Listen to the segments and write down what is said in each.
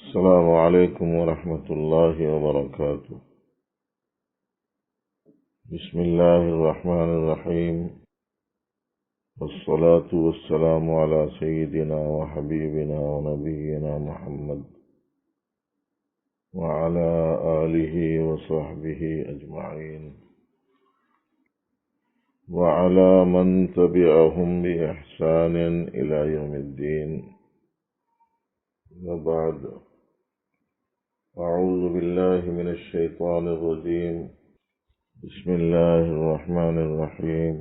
السلام عليكم ورحمة الله وبركاته. بسم الله الرحمن الرحيم، والصلاة والسلام على سيدنا وحبيبنا ونبينا محمد وعلى آله وصحبه أجمعين وعلى من تبعهم بإحسان إلى يوم الدين، وبعد. أعوذ بالله من الشيطان الرجيم. بسم الله الرحمن الرحيم.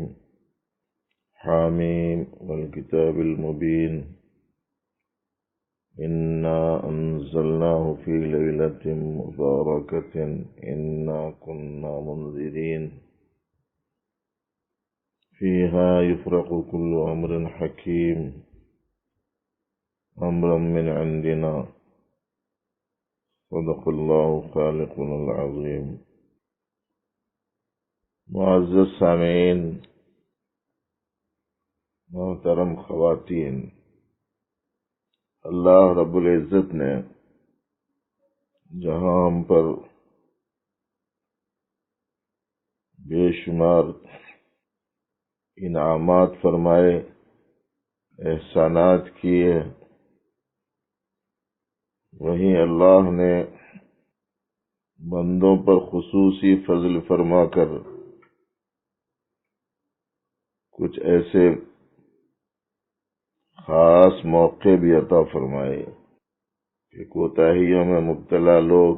حاميم والكتاب المبين، إنا أنزلناه في ليلة مباركة إنا كنا منذرين فيها يفرق كل أمر حكيم أمرا من عندنا، صدق الله خالقنا العظيم. معزز سامعین، محترم خواتین، اللہ رب العزت نے جہاں ہم پر بے شمار انعامات فرمائے، احسانات کیے، وہیں اللہ نے بندوں پر خصوصی فضل فرما کر کچھ ایسے خاص موقع بھی عطا فرمائے کہ کوتاہیوں میں مبتلا لوگ،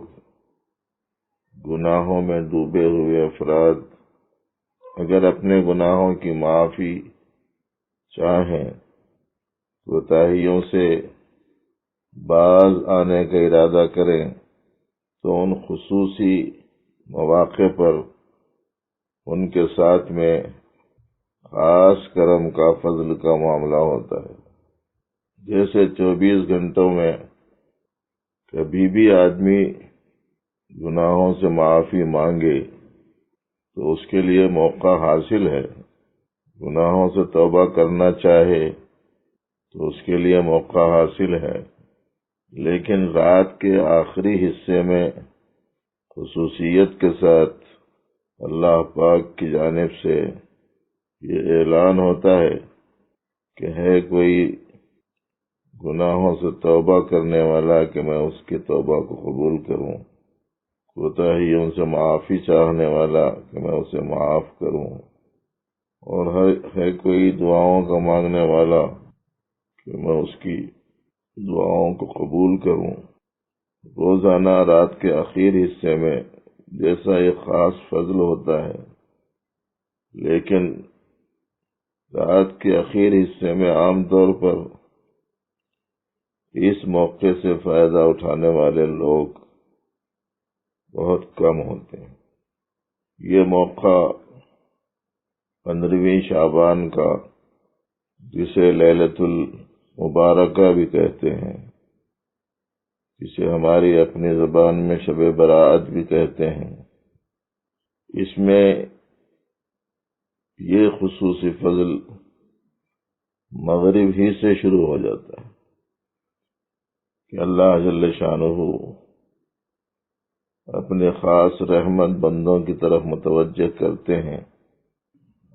گناہوں میں ڈوبے ہوئے افراد اگر اپنے گناہوں کی معافی چاہیں، کوتاہیوں سے باز آنے کا ارادہ کریں، تو ان خصوصی مواقع پر ان کے ساتھ میں خاص کرم کا، فضل کا معاملہ ہوتا ہے۔ جیسے 24 گھنٹوں میں کبھی بھی آدمی گناہوں سے معافی مانگے تو اس کے لیے موقع حاصل ہے، گناہوں سے توبہ کرنا چاہے تو اس کے لیے موقع حاصل ہے، لیکن رات کے آخری حصے میں خصوصیت کے ساتھ اللہ پاک کی جانب سے یہ اعلان ہوتا ہے کہ ہے کوئی گناہوں سے توبہ کرنے والا کہ میں اس کی توبہ کو قبول کروں، کوتاہیوں سے معافی چاہنے والا کہ میں اسے معاف کروں، اور ہے کوئی دعاؤں کا مانگنے والا کہ میں اس کی دعاؤں کو قبول کروں۔ روزانہ رات کے آخر حصے میں جیسا یہ خاص فضل ہوتا ہے، لیکن رات کے آخر حصے میں عام طور پر اس موقع سے فائدہ اٹھانے والے لوگ بہت کم ہوتے ہیں۔ یہ موقع 15ویں شعبان کا، جسے لیلۃ المبارکہ بھی کہتے ہیں، جسے ہماری اپنی زبان میں شب برات بھی کہتے ہیں، اس میں یہ خصوصی فضل مغرب ہی سے شروع ہو جاتا ہے کہ اللہ جل شانہ اپنے خاص رحمت بندوں کی طرف متوجہ کرتے ہیں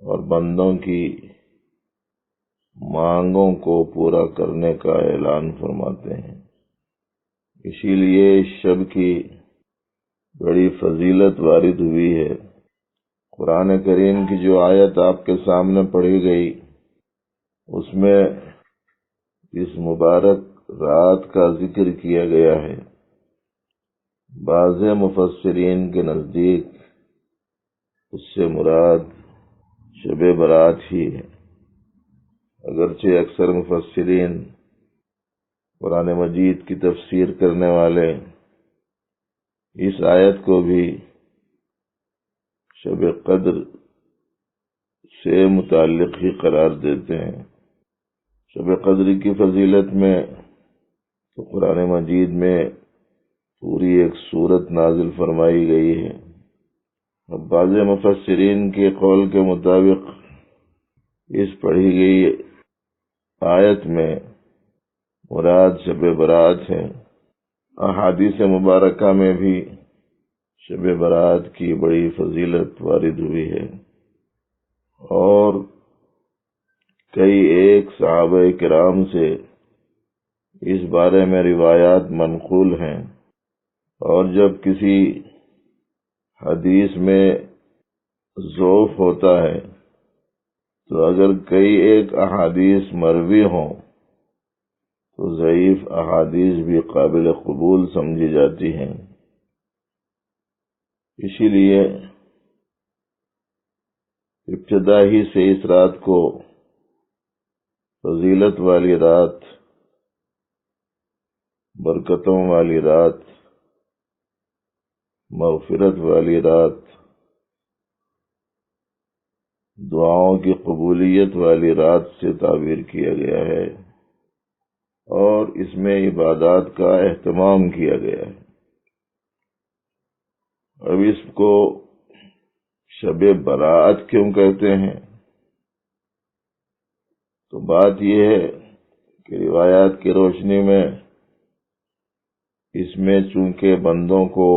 اور بندوں کی مانگوں کو پورا کرنے کا اعلان فرماتے ہیں۔ اسی لیے اس شب کی بڑی فضیلت وارد ہوئی ہے۔ قرآن کریم کی جو آیت آپ کے سامنے پڑھی گئی، اس میں اس مبارک رات کا ذکر کیا گیا ہے۔ بعض مفسرین کے نزدیک اس سے مراد شب برات ہی ہے، اگرچہ اکثر مفسرین، قرآن مجید کی تفسیر کرنے والے، اس آیت کو بھی شب قدر سے متعلق ہی قرار دیتے ہیں۔ شب قدر کی فضیلت میں تو قرآن مجید میں پوری ایک سورت نازل فرمائی گئی ہے۔ اب بعض مفسرین کے قول کے مطابق اس پڑھی گئی آیت میں مراد شب برات ہے، احادیث مبارکہ میں بھی شب برات کی بڑی فضیلت وارد ہوئی ہے، اور کئی ایک صحابہ کرام سے اس بارے میں روایات منقول ہیں، اور جب کسی حدیث میں ضعف ہوتا ہے تو اگر کئی ایک احادیث مروی ہوں تو ضعیف احادیث بھی قابل قبول سمجھی جاتی ہیں۔ اسی لیے ابتدا ہی سے اس رات کو فضیلت والی رات، برکتوں والی رات، مغفرت والی رات، دعاؤں کی قبولیت والی رات سے تعبیر کیا گیا ہے، اور اس میں عبادات کا اہتمام کیا گیا ہے۔ اب اس کو شب برات کیوں کہتے ہیں؟ تو بات یہ ہے کہ روایات کی روشنی میں اس میں چونکہ بندوں کو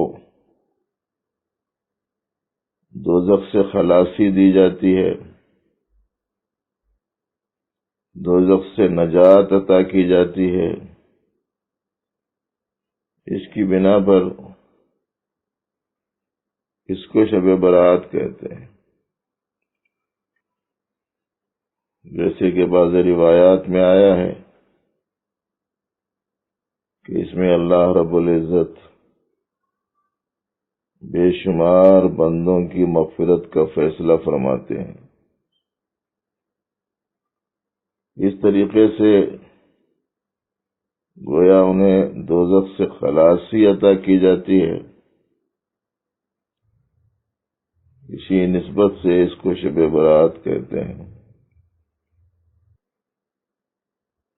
دوزخ سے خلاصی دی جاتی ہے، دوزخ سے نجات عطا کی جاتی ہے، اس کی بنا پر اس کو شب برات کہتے ہیں۔ جیسے کہ بعض روایات میں آیا ہے کہ اس میں اللہ رب العزت بے شمار بندوں کی مغفرت کا فیصلہ فرماتے ہیں۔ اس طریقے سے گویا انہیں دوزخ سے خلاصی عطا کی جاتی ہے، اسی نسبت سے اس کو شب برات کہتے ہیں۔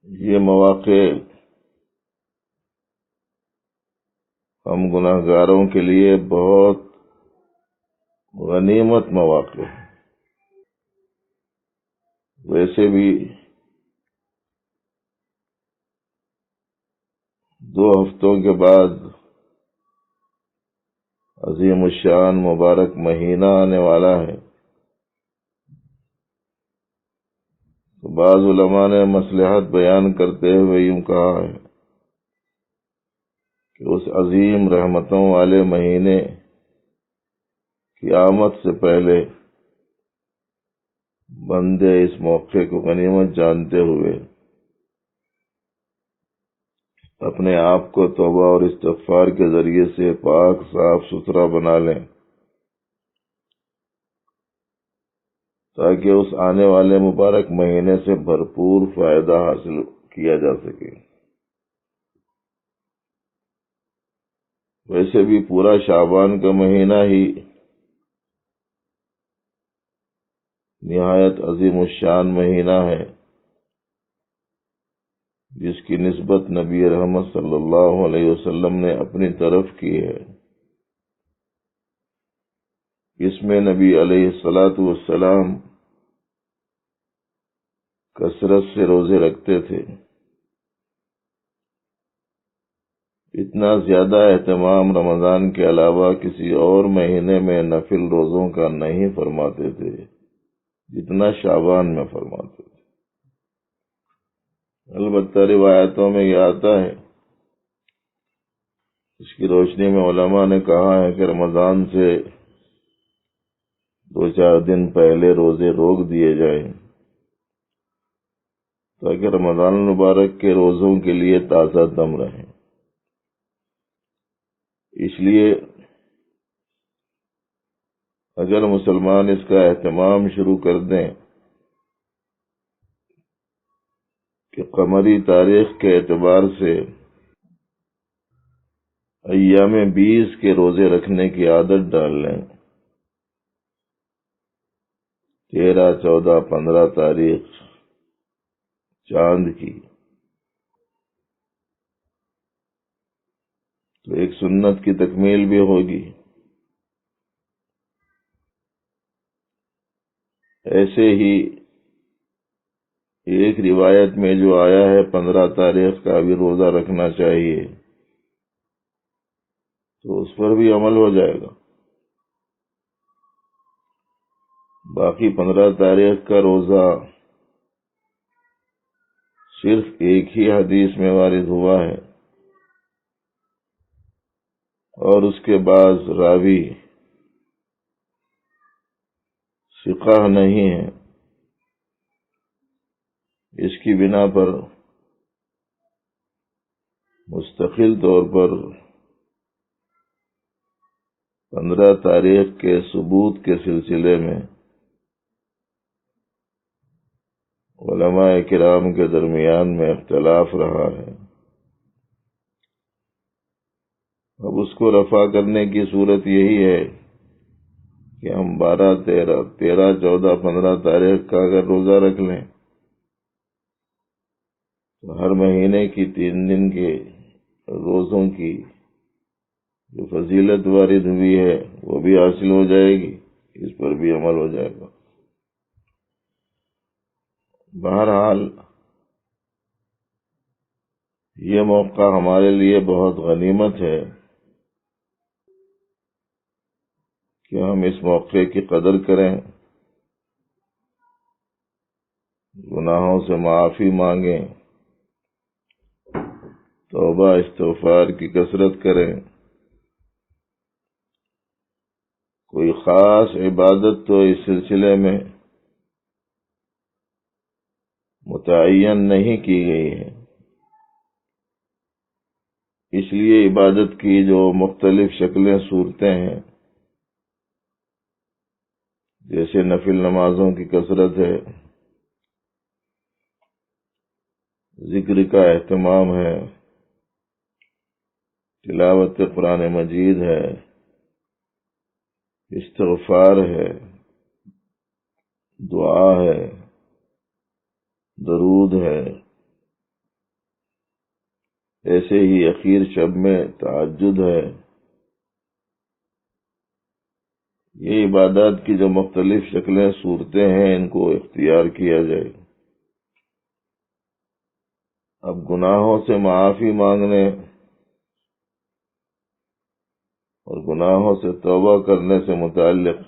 یہ مواقع ہم گناہ گاروں کے لیے بہت غنیمت مواقع ہیں۔ ویسے بھی 2 ہفتوں کے بعد عظیم الشان مبارک مہینہ آنے والا ہے، تو بعض علماء نے مصلحت بیان کرتے ہوئے یوں کہا ہے کہ اس عظیم رحمتوں والے مہینے کی آمد سے پہلے بندے اس موقع کو غنیمت جانتے ہوئے اپنے آپ کو توبہ اور استغفار کے ذریعے سے پاک صاف ستھرا بنا لیں، تاکہ اس آنے والے مبارک مہینے سے بھرپور فائدہ حاصل کیا جا سکے۔ ویسے بھی پورا شعبان کا مہینہ ہی نہایت عظیم الشان مہینہ ہے، جس کی نسبت نبی رحمت صلی اللہ علیہ وسلم نے اپنی طرف کی ہے۔ اس میں نبی علیہ الصلاۃ والسلام کثرت سے روزے رکھتے تھے، اتنا زیادہ اہتمام رمضان کے علاوہ کسی اور مہینے میں نفل روزوں کا نہیں فرماتے تھے جتنا شعبان میں فرماتے تھے۔ البتہ روایتوں میں یہ آتا ہے، اس کی روشنی میں علماء نے کہا ہے کہ رمضان سے 2-4 دن پہلے روزے روک دیے جائیں تاکہ رمضان المبارک کے روزوں کے لیے تازہ دم رہیں۔ اس لیے اگر مسلمان اس کا اہتمام شروع کر دیں کہ قمری تاریخ کے اعتبار سے ایام 20 کے روزے رکھنے کی عادت ڈال لیں، 13، 14، 15 تاریخ چاند کی، تو ایک سنت کی تکمیل بھی ہوگی۔ ایسے ہی ایک روایت میں جو آیا ہے 15 تاریخ کا بھی روزہ رکھنا چاہیے، تو اس پر بھی عمل ہو جائے گا۔ باقی 15 تاریخ کا روزہ صرف ایک ہی حدیث میں وارد ہوا ہے، اور اس کے بعد راوی ثقہ نہیں ہے، اس کی بنا پر مستقل طور پر 15 تاریخ کے ثبوت کے سلسلے میں علماء کرام کے درمیان میں اختلاف رہا ہے۔ اب اس کو رفع کرنے کی صورت یہی ہے کہ ہم 12، 13، 14، 15 تاریخ کا اگر روزہ رکھ لیں تو ہر مہینے کی 3 دن کے روزوں کی جو فضیلت وارد ہوئی ہے وہ بھی حاصل ہو جائے گی، اس پر بھی عمل ہو جائے گا۔ بہرحال یہ موقع ہمارے لیے بہت غنیمت ہے کہ ہم اس موقع کی قدر کریں، گناہوں سے معافی مانگیں، توبہ استغفار کی کثرت کریں۔ کوئی خاص عبادت تو اس سلسلے میں متعین نہیں کی گئی ہے، اس لیے عبادت کی جو مختلف شکلیں صورتیں ہیں، جیسے نفل نمازوں کی کثرت ہے، ذکر کا اہتمام ہے، تلاوت قرآن مجید ہے، استغفار ہے، دعا ہے، درود ہے، ایسے ہی اخیر شب میں تہجد ہے۔ یہ عبادات کی جو مختلف شکلیں صورتیں ہیں، ان کو اختیار کیا جائے۔ اب گناہوں سے معافی مانگنے اور گناہوں سے توبہ کرنے سے متعلق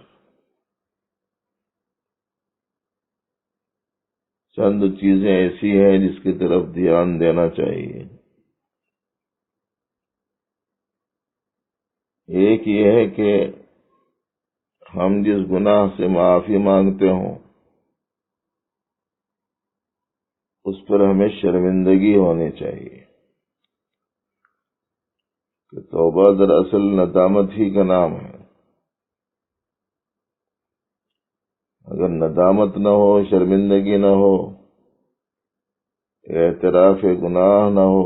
چند چیزیں ایسی ہیں جس کی طرف دھیان دینا چاہیے۔ ایک یہ ہے کہ ہم جس گناہ سے معافی مانگتے ہوں اس پر ہمیں شرمندگی ہونی چاہیے کہ توبہ دراصل ندامت ہی کا نام ہے۔ اگر ندامت نہ ہو، شرمندگی نہ ہو، اعتراف گناہ نہ ہو،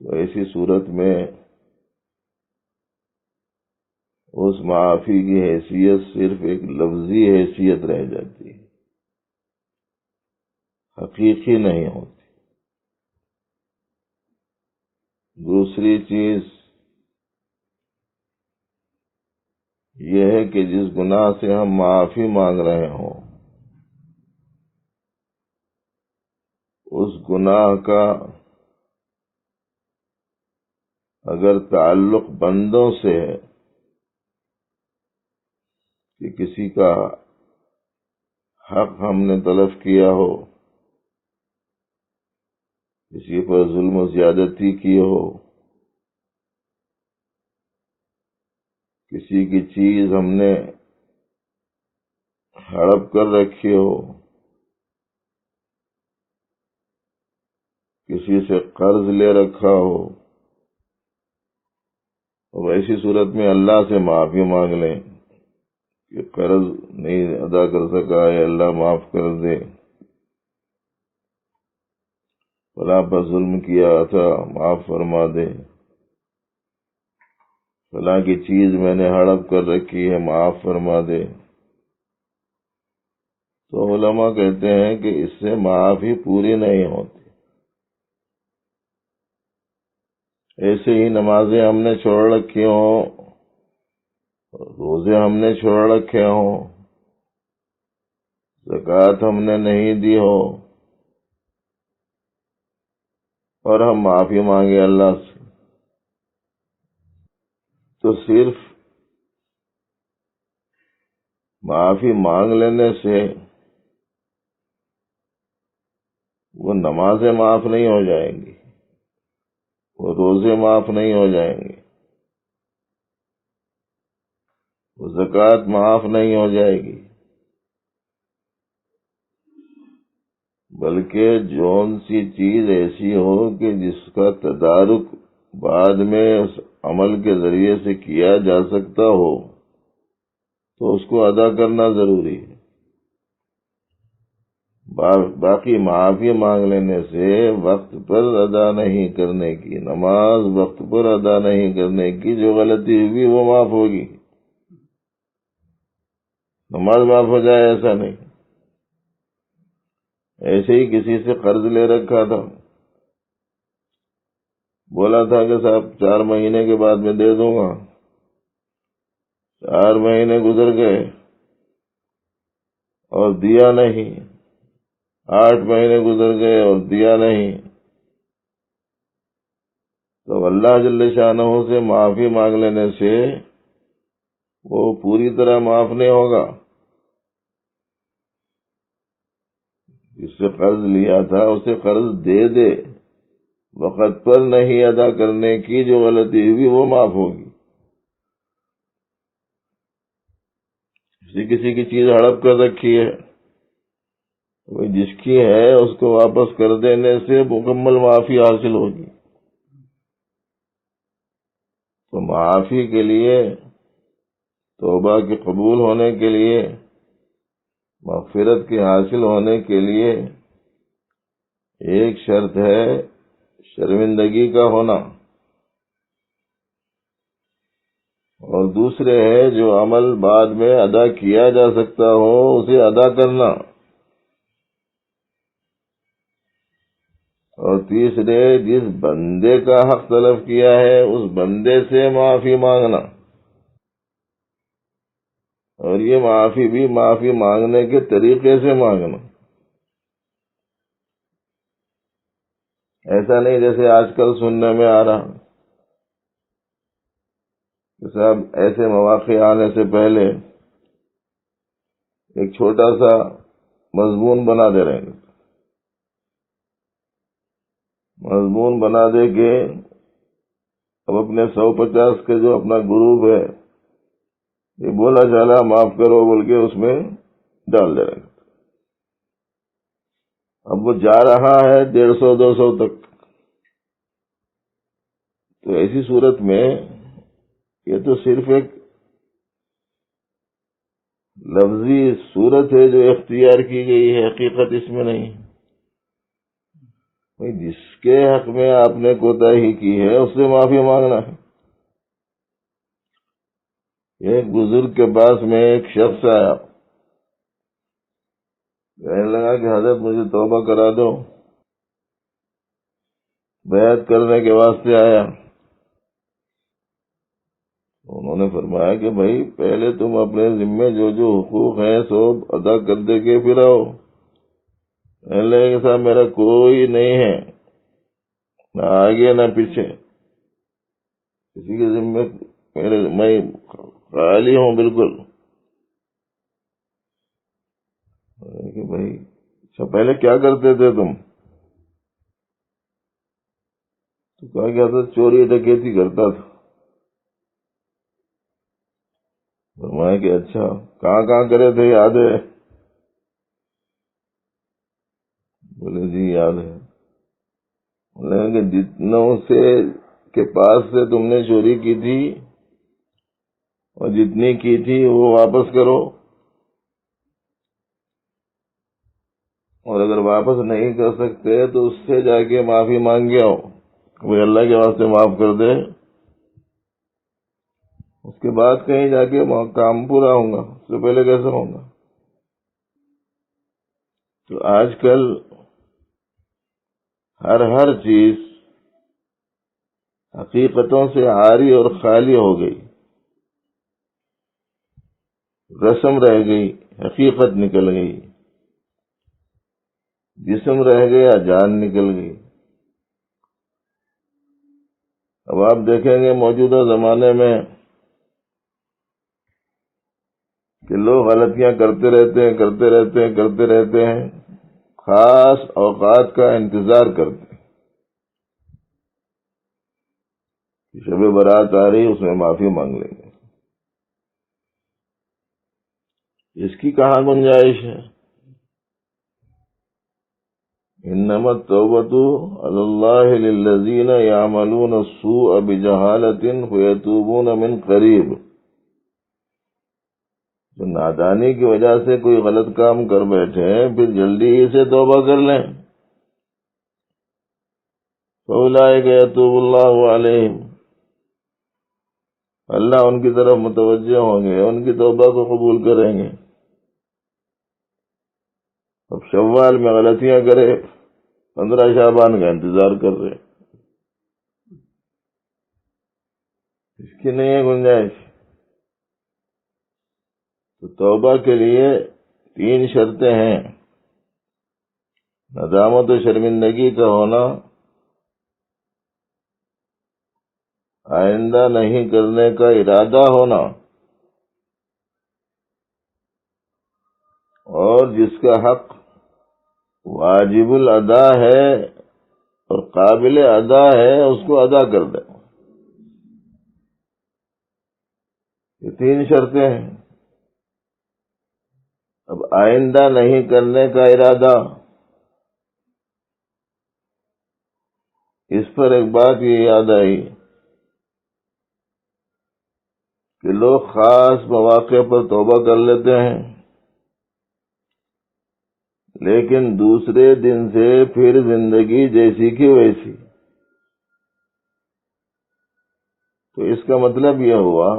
تو ایسی صورت میں اس معافی کی حیثیت صرف ایک لفظی حیثیت رہ جاتی ہے، حقیقی نہیں ہوتی۔ دوسری چیز یہ ہے کہ جس گناہ سے ہم معافی مانگ رہے ہوں اس گناہ کا اگر تعلق بندوں سے ہے کہ کسی کا حق ہم نے تلف کیا ہو، کسی پر ظلم و زیادتی کی ہو، کسی کی چیز ہم نے ہڑپ کر رکھی ہو، کسی سے قرض لے رکھا ہو، اور ایسی صورت میں اللہ سے معافی مانگ لیں کہ قرض نہیں ادا کر سکا ہے، اللہ معاف کر دے، فلاں پر ظلم کیا تھا، معاف فرما دے، فلاں کی چیز میں نے ہڑپ کر رکھی ہے، معاف فرما دے۔ تو علماء کہتے ہیں کہ اس سے معافی پوری نہیں ہوتی۔ ایسے ہی نمازیں ہم نے چھوڑ رکھی ہوں، روزے ہم نے چھوڑ رکھے ہوں، زکوٰۃ ہم نے نہیں دی ہو، اور ہم معافی مانگے اللہ سے تو صرف معافی مانگ لینے سے وہ نمازیں معاف نہیں ہو جائیں گی، وہ روزے معاف نہیں ہو جائیں گے، وہ زکوٰۃ معاف نہیں ہو جائے گی، بلکہ جون سی چیز ایسی ہو کہ جس کا تدارک بعد میں اس عمل کے ذریعے سے کیا جا سکتا ہو تو اس کو ادا کرنا ضروری ہے۔ باقی معافی مانگ لینے سے وقت پر ادا نہیں کرنے کی، نماز وقت پر ادا نہیں کرنے کی جو غلطی ہوگی وہ معاف ہوگی، نماز معاف ہو جائے ایسا نہیں۔ ایسے ہی کسی سے قرض لے رکھا تھا، بولا تھا کہ صاحب 4 مہینے کے بعد میں دے دوں گا، 4 مہینے گزر گئے اور دیا نہیں، 8 مہینے گزر گئے اور دیا نہیں، تو اللہ جل شانہ سے معافی مانگ لینے سے وہ پوری طرح معاف نہیں ہوگا۔ جس سے قرض لیا تھا اسے قرض دے دے، وقت پر نہیں ادا کرنے کی جو غلطی ہوئی وہ معاف ہوگی۔ کسی کی چیز ہڑپ کر رکھی ہے، وہ جس کی ہے اس کو واپس کر دینے سے مکمل معافی حاصل ہوگی۔ تو معافی کے لیے، توبہ کے قبول ہونے کے لیے، مغفرت کے حاصل ہونے کے لیے ایک شرط ہے شرمندگی کا ہونا، اور دوسرے ہے جو عمل بعد میں ادا کیا جا سکتا ہو اسے ادا کرنا، اور تیسرے جس بندے کا حق طلب کیا ہے اس بندے سے معافی مانگنا، اور یہ معافی بھی معافی مانگنے کے طریقے سے مانگنا۔ ایسا نہیں جیسے آج کل سننے میں آ رہا کہ صاحب ایسے مواقع آنے سے پہلے ایک چھوٹا سا مضمون بنا دے رہے ہیں، مضمون بنا دے کے اب اپنے 150 کے جو اپنا گروپ ہے یہ بولا چالا معاف کرو بول کے اس میں ڈال دے رہے ہیں۔ اب وہ جا رہا ہے 150-200 تک، تو ایسی صورت میں یہ تو صرف ایک لفظی صورت ہے جو اختیار کی گئی ہے، حقیقت اس میں نہیں۔ جس کے حق میں آپ نے کوتاہی کی ہے اس سے معافی مانگنا ہے۔ ایک بزرگ کے پاس میں ایک شخص آیا، کہنے لگا کہ حضرت مجھے توبہ کرا دو، بیعت کرنے کے واسطے آیا۔ انہوں نے فرمایا کہ بھائی پہلے تم اپنے ذمے جو جو حقوق ہیں سب ادا کر دے کے پھر آؤ۔ کہنے لگے کہ صاحب میرا کوئی نہیں ہے، نہ آگے نہ پیچھے، کسی کے ذمے میں خالی ہوں بالکل۔ کہ بھائی اچھا پہلے کیا کرتے تھے تم؟ تو کہا کیا تھا، چوری ڈکیتی کرتا تھا۔ فرمایا کہ اچھا کہاں کہاں کرے تھے، یاد ہے؟ بولے جی یاد ہے۔ بولے کہ جتنوں سے کے پاس سے تم نے چوری کی تھی اور جتنی کی تھی وہ واپس کرو، اور اگر واپس نہیں کر سکتے تو اس سے جا کے معافی مانگ کے آؤ، وہ اللہ کے واسطے معاف کر دے، اس کے بعد کہیں جا کے کام پورا ہوگا، اس سے پہلے کیسا ہوگا؟ تو آج کل ہر چیز حقیقتوں سے عاری اور خالی ہو گئی، رسم رہ گئی، حقیقت نکل گئی، جسم رہ گیا، جان نکل گئی۔ اب آپ دیکھیں گے موجودہ زمانے میں کہ لوگ غلطیاں کرتے رہتے ہیں، خاص اوقات کا انتظار کرتے ہیں کہ شب برات آ رہی، اس میں معافی مانگ لیں گے. اس کی کہاں گنجائش ہے؟ انما التوبۃ علی اللہ للذین یعملون السوء بجہالۃ فیتوبون من قریب. تو نادانی کی وجہ سے کوئی غلط کام کر بیٹھے پھر جلدی ہی سے توبہ کر لیں، فاولئک یتوب اللہ علیہم، اللہ ان کی طرف متوجہ ہوں گے، ان کی توبہ کو قبول کریں گے. اب شوال میں غلطیاں کرے، 15 شعبان کا انتظار کر رہے، اس کی نہیں ہے گنجائش. تو توبہ کے لیے 3 شرطیں ہیں: ندامت و شرمندگی کا ہونا، آئندہ نہیں کرنے کا ارادہ ہونا، اور جس کا حق واجب الادا ہے اور قابل ادا ہے اس کو ادا کر دیں. یہ 3 شرطیں ہیں. اب آئندہ نہیں کرنے کا ارادہ، اس پر ایک بات یہ یاد آئی کہ لوگ خاص مواقع پر توبہ کر لیتے ہیں، لیکن دوسرے دن سے پھر زندگی جیسی کی ویسی. تو اس کا مطلب یہ ہوا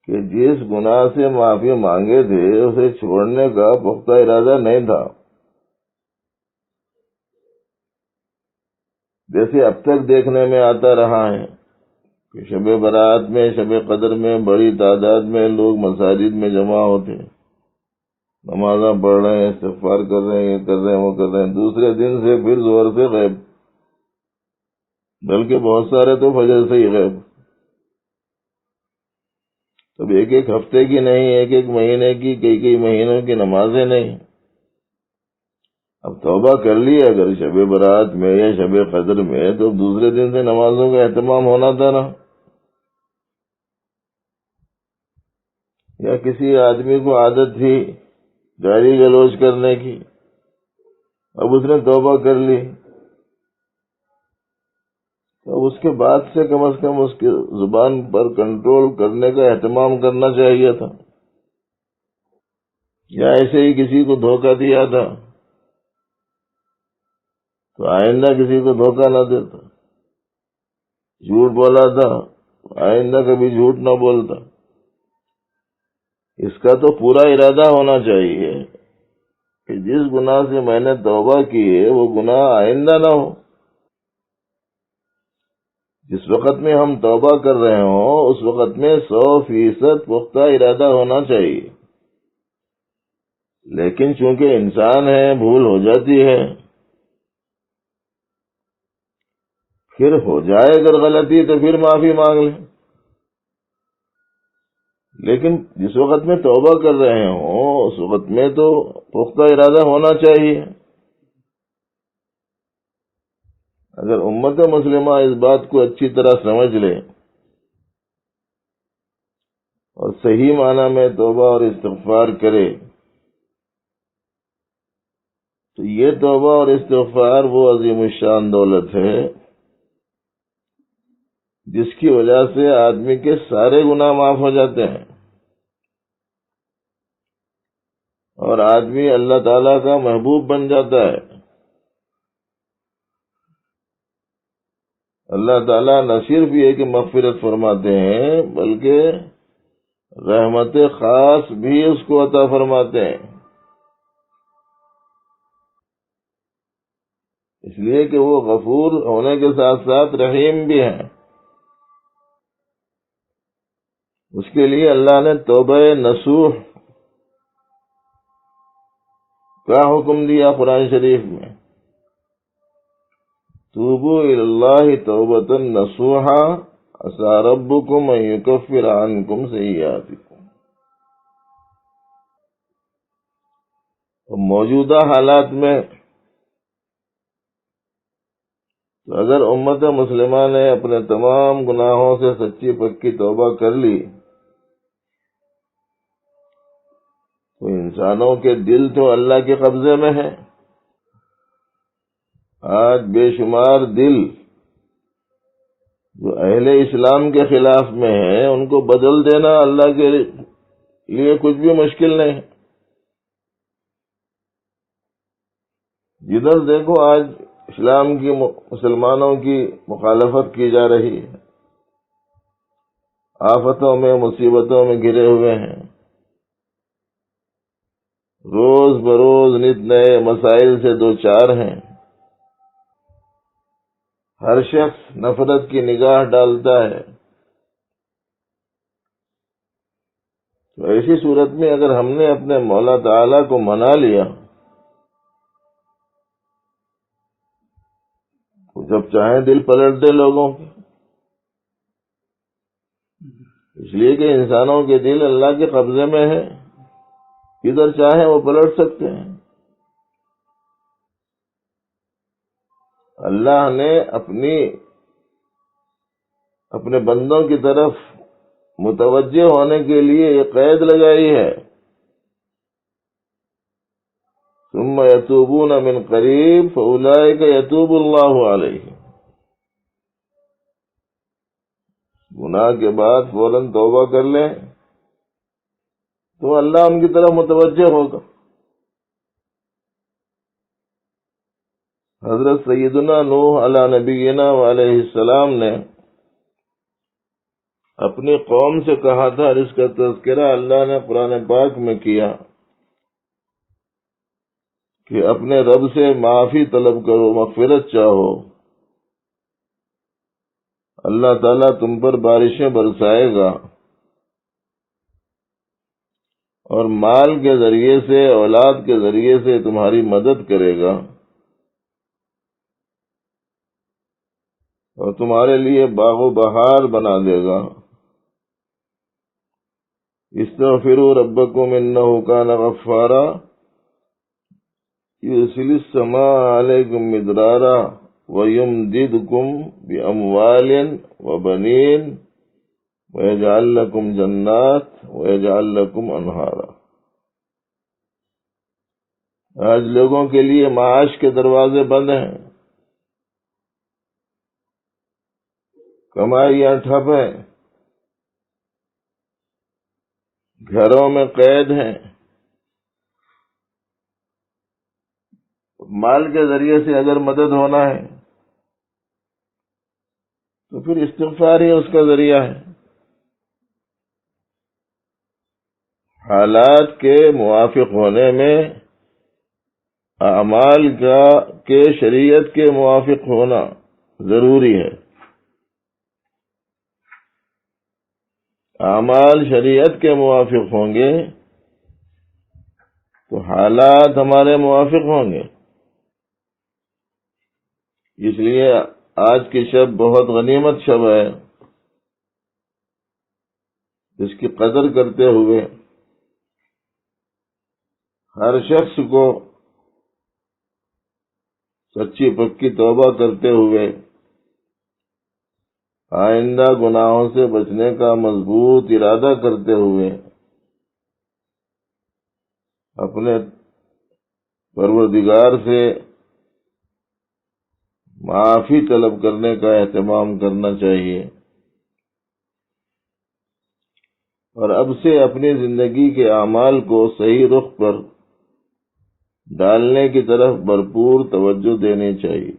کہ جس گناہ سے معافی مانگے تھے اسے چھوڑنے کا پختہ ارادہ نہیں تھا. جیسے اب تک دیکھنے میں آتا رہا ہے کہ شب برات میں، شب قدر میں بڑی تعداد میں لوگ مساجد میں جمع ہوتے ہیں، نمازاں پڑھ رہے ہیں، استغفار کر رہے ہیں، یہ کر رہے ہیں، وہ کر رہے ہیں، دوسرے دن سے پھر زور سے غائب، بلکہ بہت سارے تو فجر سے ہی غائب. اب ایک ہفتے کی نہیں، ایک مہینے کی، کئی مہینوں کی نمازیں نہیں. اب توبہ کر لی اگر شب برات میں یا شب قدر میں، تو دوسرے دن سے نمازوں کا اہتمام ہونا تھا نا. یا کسی آدمی کو عادت تھی گالی گلوچ کرنے کی، اب اس نے توبہ کر لی، تو اس کے بعد سے کم از کم اس کی زبان پر کنٹرول کرنے کا اہتمام کرنا چاہیے تھا. یا ایسے ہی کسی کو دھوکہ دیا تھا تو آئندہ کسی کو دھوکہ نہ دیتا. جھوٹ بولا تھا، آئندہ کبھی جھوٹ نہ بولتا. اس کا تو پورا ارادہ ہونا چاہیے کہ جس گناہ سے میں نے توبہ کی ہے وہ گناہ آئندہ نہ ہو. جس وقت میں ہم توبہ کر رہے ہوں اس وقت میں 100% پختہ ارادہ ہونا چاہیے. لیکن چونکہ انسان ہے، بھول ہو جاتی ہے، پھر ہو جائے اگر غلطی تو پھر معافی مانگ لیں. لیکن جس وقت میں توبہ کر رہے ہوں اس وقت میں تو پختہ ارادہ ہونا چاہیے. اگر امت مسلمہ اس بات کو اچھی طرح سمجھ لے اور صحیح معنی میں توبہ اور استغفار کرے تو یہ توبہ اور استغفار وہ عظیم الشان دولت ہے جس کی وجہ سے آدمی کے سارے گناہ معاف ہو جاتے ہیں اور آدمی اللہ تعالیٰ کا محبوب بن جاتا ہے. اللہ تعالیٰ نہ صرف یہ کہ مغفرت فرماتے ہیں بلکہ رحمت خاص بھی اس کو عطا فرماتے ہیں، اس لیے کہ وہ غفور ہونے کے ساتھ ساتھ رحیم بھی ہیں. اس کے لیے اللہ نے توبہ نصوح کا حکم دیا قرآن شریف میں، توبوا الی اللہ توبۃ نصوحا عسى ربكم ان يكفر عنكم سيئاتكم۔ موجودہ حالات میں تو اگر امت مسلمہ نے اپنے تمام گناہوں سے سچی پکی توبہ کر لی تو انسانوں کے دل تو اللہ کے قبضے میں ہیں۔ آج بے شمار دل جو اہل اسلام کے خلاف میں ہیں ان کو بدل دینا اللہ کے لیے کچھ بھی مشکل نہیں۔ جدھر دیکھو آج اسلام کی مسلمانوں کی مخالفت کی جا رہی ہے، آفتوں میں مصیبتوں میں گھرے ہوئے ہیں، روز بروز نت نئے مسائل سے دوچار ہیں، ہر شخص نفرت کی نگاہ ڈالتا ہے۔ تو ایسی صورت میں اگر ہم نے اپنے مولا تعالی کو منا لیا تو جب چاہیں دل پلٹ دے لوگوں کے، اس لیے کہ انسانوں کے دل اللہ کے قبضے میں ہیں، کدھر چاہیں وہ پلٹ سکتے ہیں۔ اللہ نے اپنے بندوں کی طرف متوجہ ہونے کے لیے یہ قید لگائی ہے، ثم یتوبون من قریب فاولئک یتوب اللہ علیہم۔ گناہ کے بعد فوراً توبہ کر لیں تو اللہ ان کی طرف متوجہ ہوگا۔ حضرت سیدنا نوح علیہ نبینا علیہ السلام نے اپنی قوم سے کہا تھا، اور اس کا تذکرہ اللہ نے قرآن پاک میں کیا کہ اپنے رب سے معافی طلب کرو، مغفرت چاہو، اللہ تعالیٰ تم پر بارشیں برسائے گا اور مال کے ذریعے سے، اولاد کے ذریعے سے تمہاری مدد کرے گا اور تمہارے لیے باغ و بہار بنا دے گا۔ استغفروا ربکم انہ کان غفارا یرسل السماء علیکم مدرارا وَيُمْدِدْكُمْ بِأَمْوَالٍ وَبَنِينَ وَيَجْعَلْ لَكُمْ جَنَّاتٍ وَيَجْعَلْ لَكُمْ أَنْهَارًا۔ آج لوگوں کے لیے معاش کے دروازے بند ہیں، کمائیاں ٹھپ ہیں، گھروں میں قید ہیں، مال کے ذریعے سے اگر مدد ہونا ہے تو پھر استغفار ہی اس کا ذریعہ ہے۔ حالات کے موافق ہونے میں اعمال کے شریعت کے موافق ہونا ضروری ہے۔ اعمال شریعت کے موافق ہوں گے تو حالات ہمارے موافق ہوں گے۔ اس لیے آج کی شب بہت غنیمت شب ہے، اس کی قدر کرتے ہوئے ہر شخص کو سچی پکی توبہ کرتے ہوئے آئندہ گناہوں سے بچنے کا مضبوط ارادہ کرتے ہوئے اپنے پروردگار سے معافی طلب کرنے کا اہتمام کرنا چاہیے، اور اب سے اپنی زندگی کے اعمال کو صحیح رخ پر ڈالنے کی طرف بھرپور توجہ دینی چاہیے۔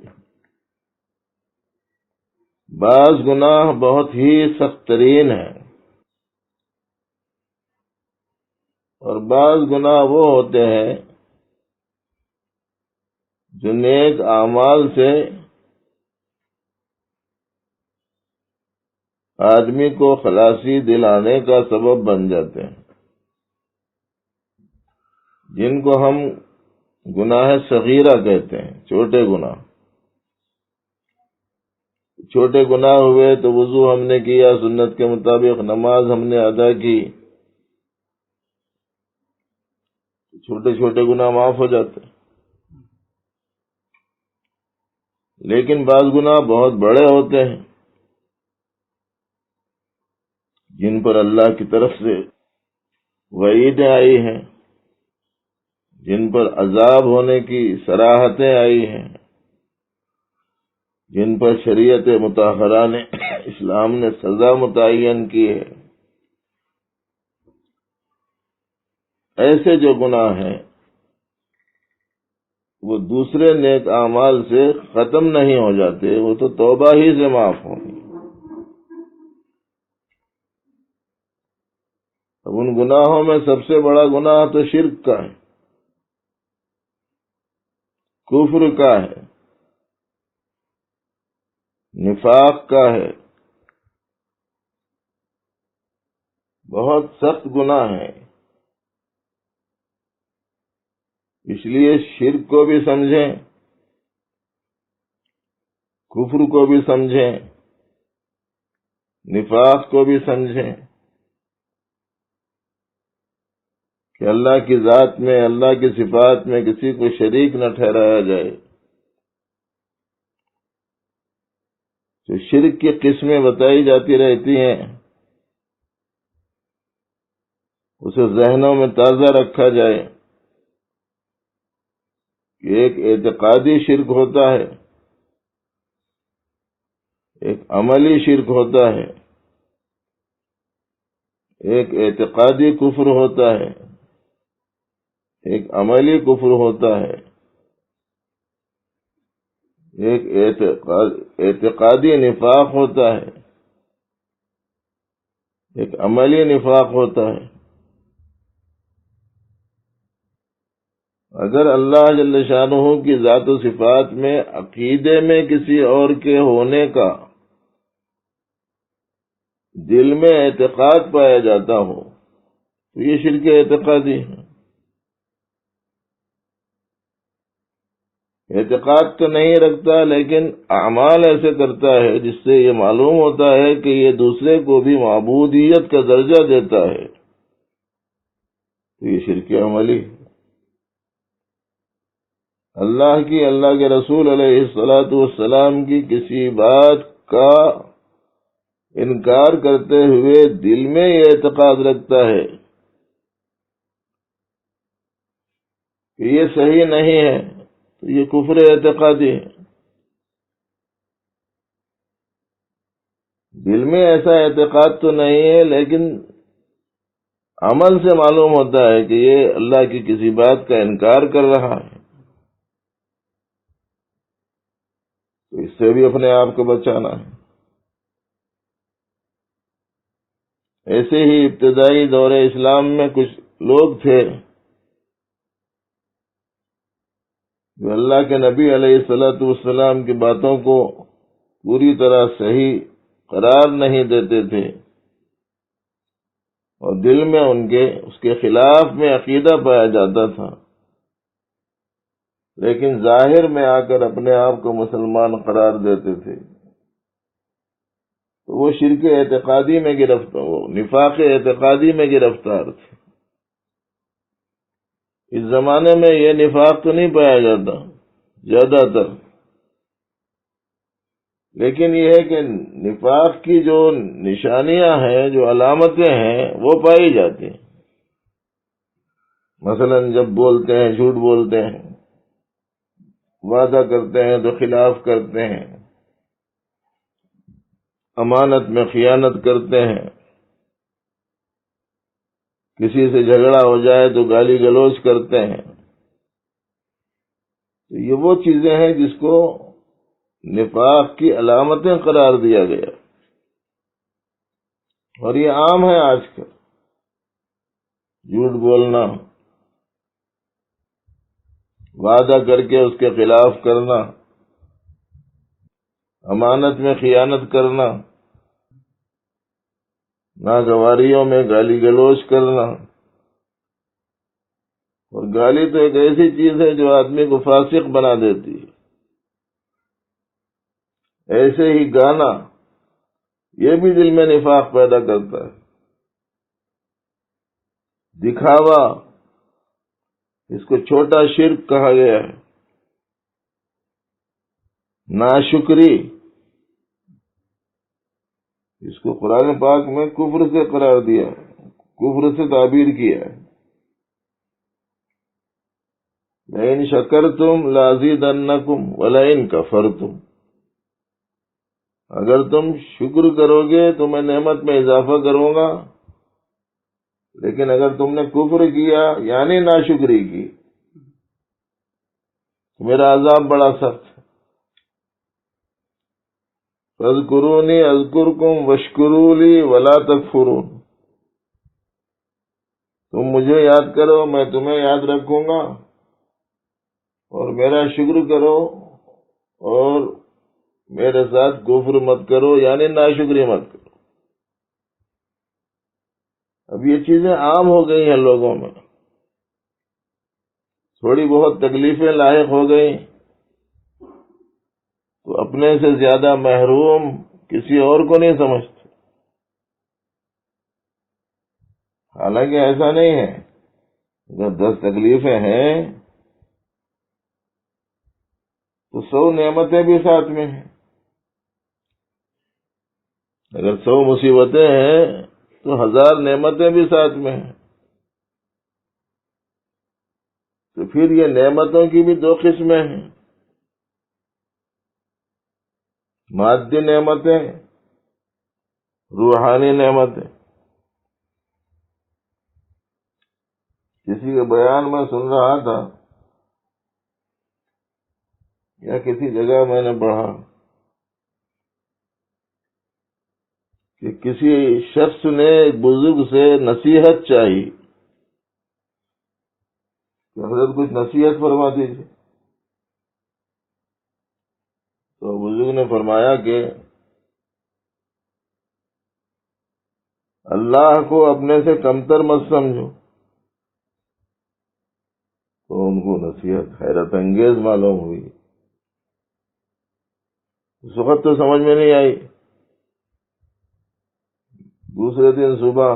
بعض گناہ بہت ہی سخت ترین ہیں، اور بعض گناہ وہ ہوتے ہیں جو نیک اعمال سے آدمی کو خلاصی دلانے کا سبب بن جاتے ہیں، جن کو ہم گناہ صغیرہ کہتے ہیں، چھوٹے گناہ۔ چھوٹے گناہ ہوئے تو وضو ہم نے کیا سنت کے مطابق، نماز ہم نے ادا کی، چھوٹے چھوٹے گناہ معاف ہو جاتے ہیں۔ لیکن بعض گناہ بہت بڑے ہوتے ہیں جن پر اللہ کی طرف سے وعیدیں آئی ہیں، جن پر عذاب ہونے کی صراحتیں آئی ہیں، جن پر شریعت مطہرہ نے اسلام نے سزا متعین کی ہے۔ ایسے جو گناہ ہیں وہ دوسرے نیک اعمال سے ختم نہیں ہو جاتے، وہ تو توبہ ہی سے معاف ہوں گے۔ اب ان گناہوں میں سب سے بڑا گناہ تو شرک کا ہے، کفر کا ہے، نفاق کا ہے، بہت سخت گناہ ہے۔ اس لیے شرک کو بھی سمجھیں، کفر کو بھی سمجھیں، نفاق کو بھی سمجھیں کہ اللہ کی ذات میں، اللہ کی صفات میں کسی کو شریک نہ ٹھہرایا جائے۔ جو شرک کی قسمیں بتائی جاتی رہتی ہیں اسے ذہنوں میں تازہ رکھا جائے کہ ایک اعتقادی شرک ہوتا ہے، ایک عملی شرک ہوتا ہے، ایک اعتقادی کفر ہوتا ہے، ایک عملی کفر ہوتا ہے، ایک اعتقادی نفاق ہوتا ہے، ایک عملی نفاق ہوتا ہے۔ اگر اللہ جل شانہ کی ذات و صفات میں عقیدے میں کسی اور کے ہونے کا دل میں اعتقاد پایا جاتا ہو تو یہ شرک اعتقادی ہے۔ اعتقاد تو نہیں رکھتا لیکن اعمال ایسے کرتا ہے جس سے یہ معلوم ہوتا ہے کہ یہ دوسرے کو بھی معبودیت کا درجہ دیتا ہے، تو یہ شرک عملی ہے۔ اللہ کی، اللہ کے رسول علیہ الصلاۃ والسلام کی کسی بات کا انکار کرتے ہوئے دل میں یہ اعتقاد رکھتا ہے کہ یہ صحیح نہیں ہے تو یہ کفر اعتقادی ہے۔ دل میں ایسا اعتقاد تو نہیں ہے لیکن عمل سے معلوم ہوتا ہے کہ یہ اللہ کی کسی بات کا انکار کر رہا ہے، تو اس سے بھی اپنے آپ کو بچانا ہے۔ ایسے ہی ابتدائی دور اسلام میں کچھ لوگ تھے جو اللہ کے نبی علیہ الصلاۃ والسلام کی باتوں کو پوری طرح صحیح قرار نہیں دیتے تھے اور دل میں ان کے اس کے خلاف میں عقیدہ پایا جاتا تھا، لیکن ظاہر میں آ کر اپنے آپ کو مسلمان قرار دیتے تھے، تو وہ شرک اعتقادی میں گرفتار، وہ نفاق اعتقادی میں گرفتار تھے۔ اس زمانے میں یہ نفاق تو نہیں پایا جاتا زیادہ تر، لیکن یہ ہے کہ نفاق کی جو نشانیاں ہیں، جو علامتیں ہیں، وہ پائی جاتی ہیں۔ مثلا جب بولتے ہیں جھوٹ بولتے ہیں، وعدہ کرتے ہیں تو خلاف کرتے ہیں، امانت میں خیانت کرتے ہیں، کسی سے جھگڑا ہو جائے تو گالی گلوچ کرتے ہیں۔ تو یہ وہ چیزیں ہیں جس کو نفاق کی علامتیں قرار دیا گیا، اور یہ عام ہے آج کل۔ جھوٹ بولنا، وعدہ کر کے اس کے خلاف کرنا، امانت میں خیانت کرنا، ناگواریوں میں گالی گلوچ کرنا۔ اور گالی تو ایک ایسی چیز ہے جو آدمی کو فاسق بنا دیتی ہے۔ ایسے ہی گانا یہ بھی دل میں نفاق پیدا کرتا ہے. دکھاوا اس کو چھوٹا شرک کہا گیا ہے. ناشکری اس کو قرآن پاک میں کفر سے قرار دیا ہے، کفر سے تعبیر کیا ہے. لئن شکرتم لازیدنکم ولئن کفرتم، اگر تم شکر کرو گے تو میں نعمت میں اضافہ کروں گا، لیکن اگر تم نے کفر کیا یعنی ناشکری کی تو میرا عذاب بڑا سخت ہے. فاذکرونی اذکرکم واشکروا لی ولا تکفرون، تم مجھے یاد کرو میں تمہیں یاد رکھوں گا اور میرا شکر کرو اور میرے ساتھ کفر مت کرو یعنی ناشکری مت کرو. اب یہ چیزیں عام ہو گئی ہیں لوگوں میں، تھوڑی بہت تکلیفیں لاحق ہو گئی تو اپنے سے زیادہ محروم کسی اور کو نہیں سمجھتے. حالانکہ ایسا نہیں ہے. اگر 10 تکلیفیں ہیں تو 100 نعمتیں بھی ساتھ میں ہیں. اگر 100 مصیبتیں ہیں تو 1000 نعمتیں بھی ساتھ میں ہیں. تو پھر یہ نعمتوں کی بھی 2 قسمیں ہیں، مادی نعمتیں، روحانی نعمتیں. کسی کے بیان میں سن رہا تھا یا کسی جگہ میں نے پڑھا کہ کسی شخص نے ایک بزرگ سے نصیحت چاہی کہ حضرت کچھ نصیحت فرما دیجیے. تو بزرگ نے فرمایا کہ اللہ کو اپنے سے کمتر مت سمجھو. تو ان کو نصیحت حیرت انگیز معلوم ہوئی. اس وقت تو سمجھ میں نہیں آئی. دوسرے دن صبح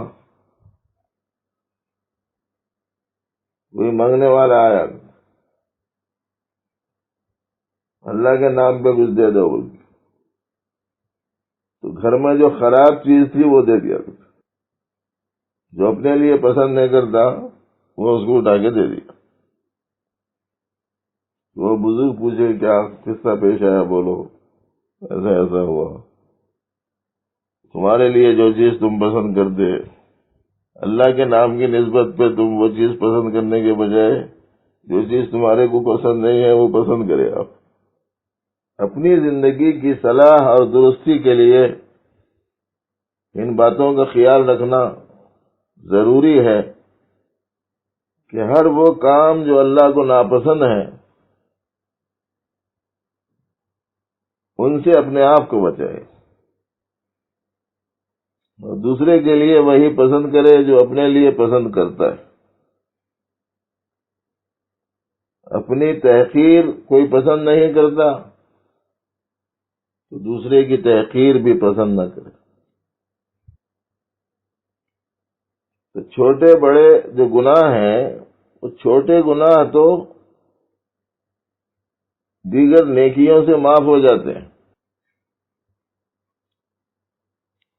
کوئی مانگنے والا آیا، اللہ کے نام پہ کچھ دے دو بول کے. تو گھر میں جو خراب چیز تھی وہ دے دیا، جو اپنے لیے پسند نہیں کرتا وہ اس کو اٹھا کے دے دیا. وہ بزرگ پوچھے کیا قصہ پیش آیا، بولو ایسا ایسا ہوا. تمہارے لیے جو چیز تم پسند کرتے اللہ کے نام کی نسبت پہ تم وہ چیز پسند کرنے کے بجائے جو چیز تمہارے کو پسند نہیں ہے وہ پسند کرے. آپ اپنی زندگی کی صلاح اور درستی کے لیے ان باتوں کا خیال رکھنا ضروری ہے کہ ہر وہ کام جو اللہ کو ناپسند ہے ان سے اپنے آپ کو بچائے اور دوسرے کے لیے وہی پسند کرے جو اپنے لیے پسند کرتا ہے. اپنی تحقیر کوئی پسند نہیں کرتا تو دوسرے کی تحقیر بھی پسند نہ کرے. تو چھوٹے بڑے جو گناہ ہیں وہ چھوٹے گناہ تو دیگر نیکیوں سے معاف ہو جاتے ہیں.